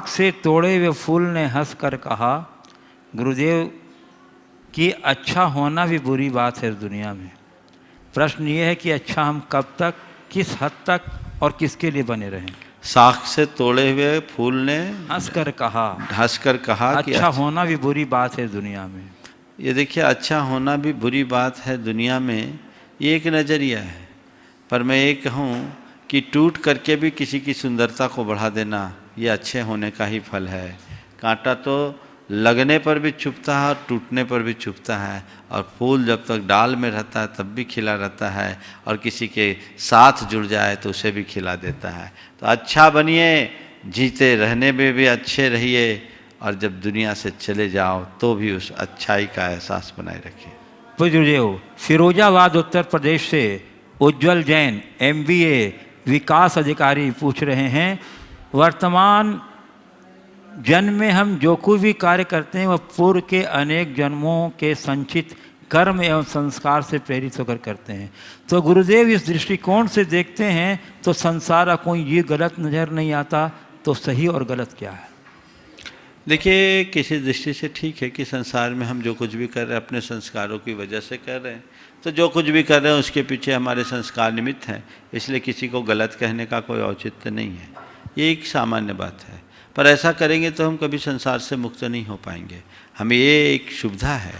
से तोड़े हुए फूल ने हंस कर कहा, गुरुदेव, कि अच्छा होना भी बुरी बात है इस दुनिया में। प्रश्न ये है कि अच्छा हम कब तक, किस हद तक और किसके लिए बने रहें? साख से तोड़े हुए फूल ने हंसकर कहा कि अच्छा होना भी बुरी बात है दुनिया में। ये देखिए, अच्छा होना भी बुरी बात है दुनिया में, ये एक नज़रिया है। पर मैं ये कहूँ कि टूट करके भी किसी की सुंदरता को बढ़ा देना, ये अच्छे होने का ही फल है। कांटा तो लगने पर भी चुभता है और टूटने पर भी चुभता है, और फूल जब तक डाल में रहता है तब भी खिला रहता है, और किसी के साथ जुड़ जाए तो उसे भी खिला देता है। तो अच्छा बनिए, जीते रहने में भी अच्छे रहिए, और जब दुनिया से चले जाओ तो भी उस अच्छाई का एहसास बनाए रखिए। पूज्य गुरुदेव, फिरोजाबाद उत्तर प्रदेश से उज्जवल जैन MBA विकास अधिकारी पूछ रहे हैं, वर्तमान जन्म में हम जो कोई भी कार्य करते हैं वह पूर्व के अनेक जन्मों के संचित कर्म एवं संस्कार से प्रेरित होकर करते हैं। तो गुरुदेव, इस दृष्टिकोण से देखते हैं तो संसार कोई ये गलत नज़र नहीं आता, तो सही और गलत क्या है? देखिए, किसी दृष्टि से ठीक है कि संसार में हम जो कुछ भी कर रहे हैं अपने संस्कारों की वजह से कर रहे हैं। तो जो कुछ भी कर रहे हैं उसके पीछे हमारे संस्कार निमित्त हैं, इसलिए किसी को गलत कहने का कोई औचित्य नहीं है। ये एक सामान्य बात है। पर ऐसा करेंगे तो हम कभी संसार से मुक्त नहीं हो पाएंगे। हमें ये एक सुविधा है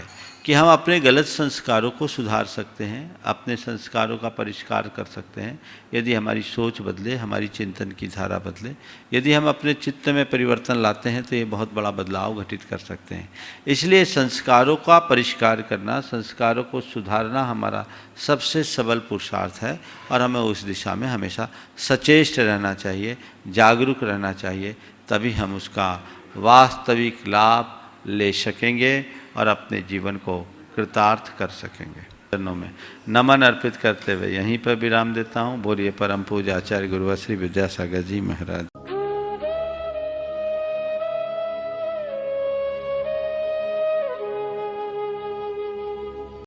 कि हम अपने गलत संस्कारों को सुधार सकते हैं, अपने संस्कारों का परिष्कार कर सकते हैं, यदि हमारी सोच बदले, हमारी चिंतन की धारा बदले। यदि हम अपने चित्त में परिवर्तन लाते हैं तो ये बहुत बड़ा बदलाव घटित कर सकते हैं। इसलिए संस्कारों का परिष्कार करना, संस्कारों को सुधारना हमारा सबसे सबल पुरुषार्थ है, और हमें उस दिशा में हमेशा सचेष्ट रहना चाहिए, जागरूक रहना चाहिए, तभी हम उसका वास्तविक लाभ ले सकेंगे और अपने जीवन को कृतार्थ कर सकेंगे। चरणों में नमन अर्पित करते हुए यहीं पर विराम देता हूँ। बोलिए परम पूज्य आचार्य गुरुवर श्री विद्यासागर जी महाराज।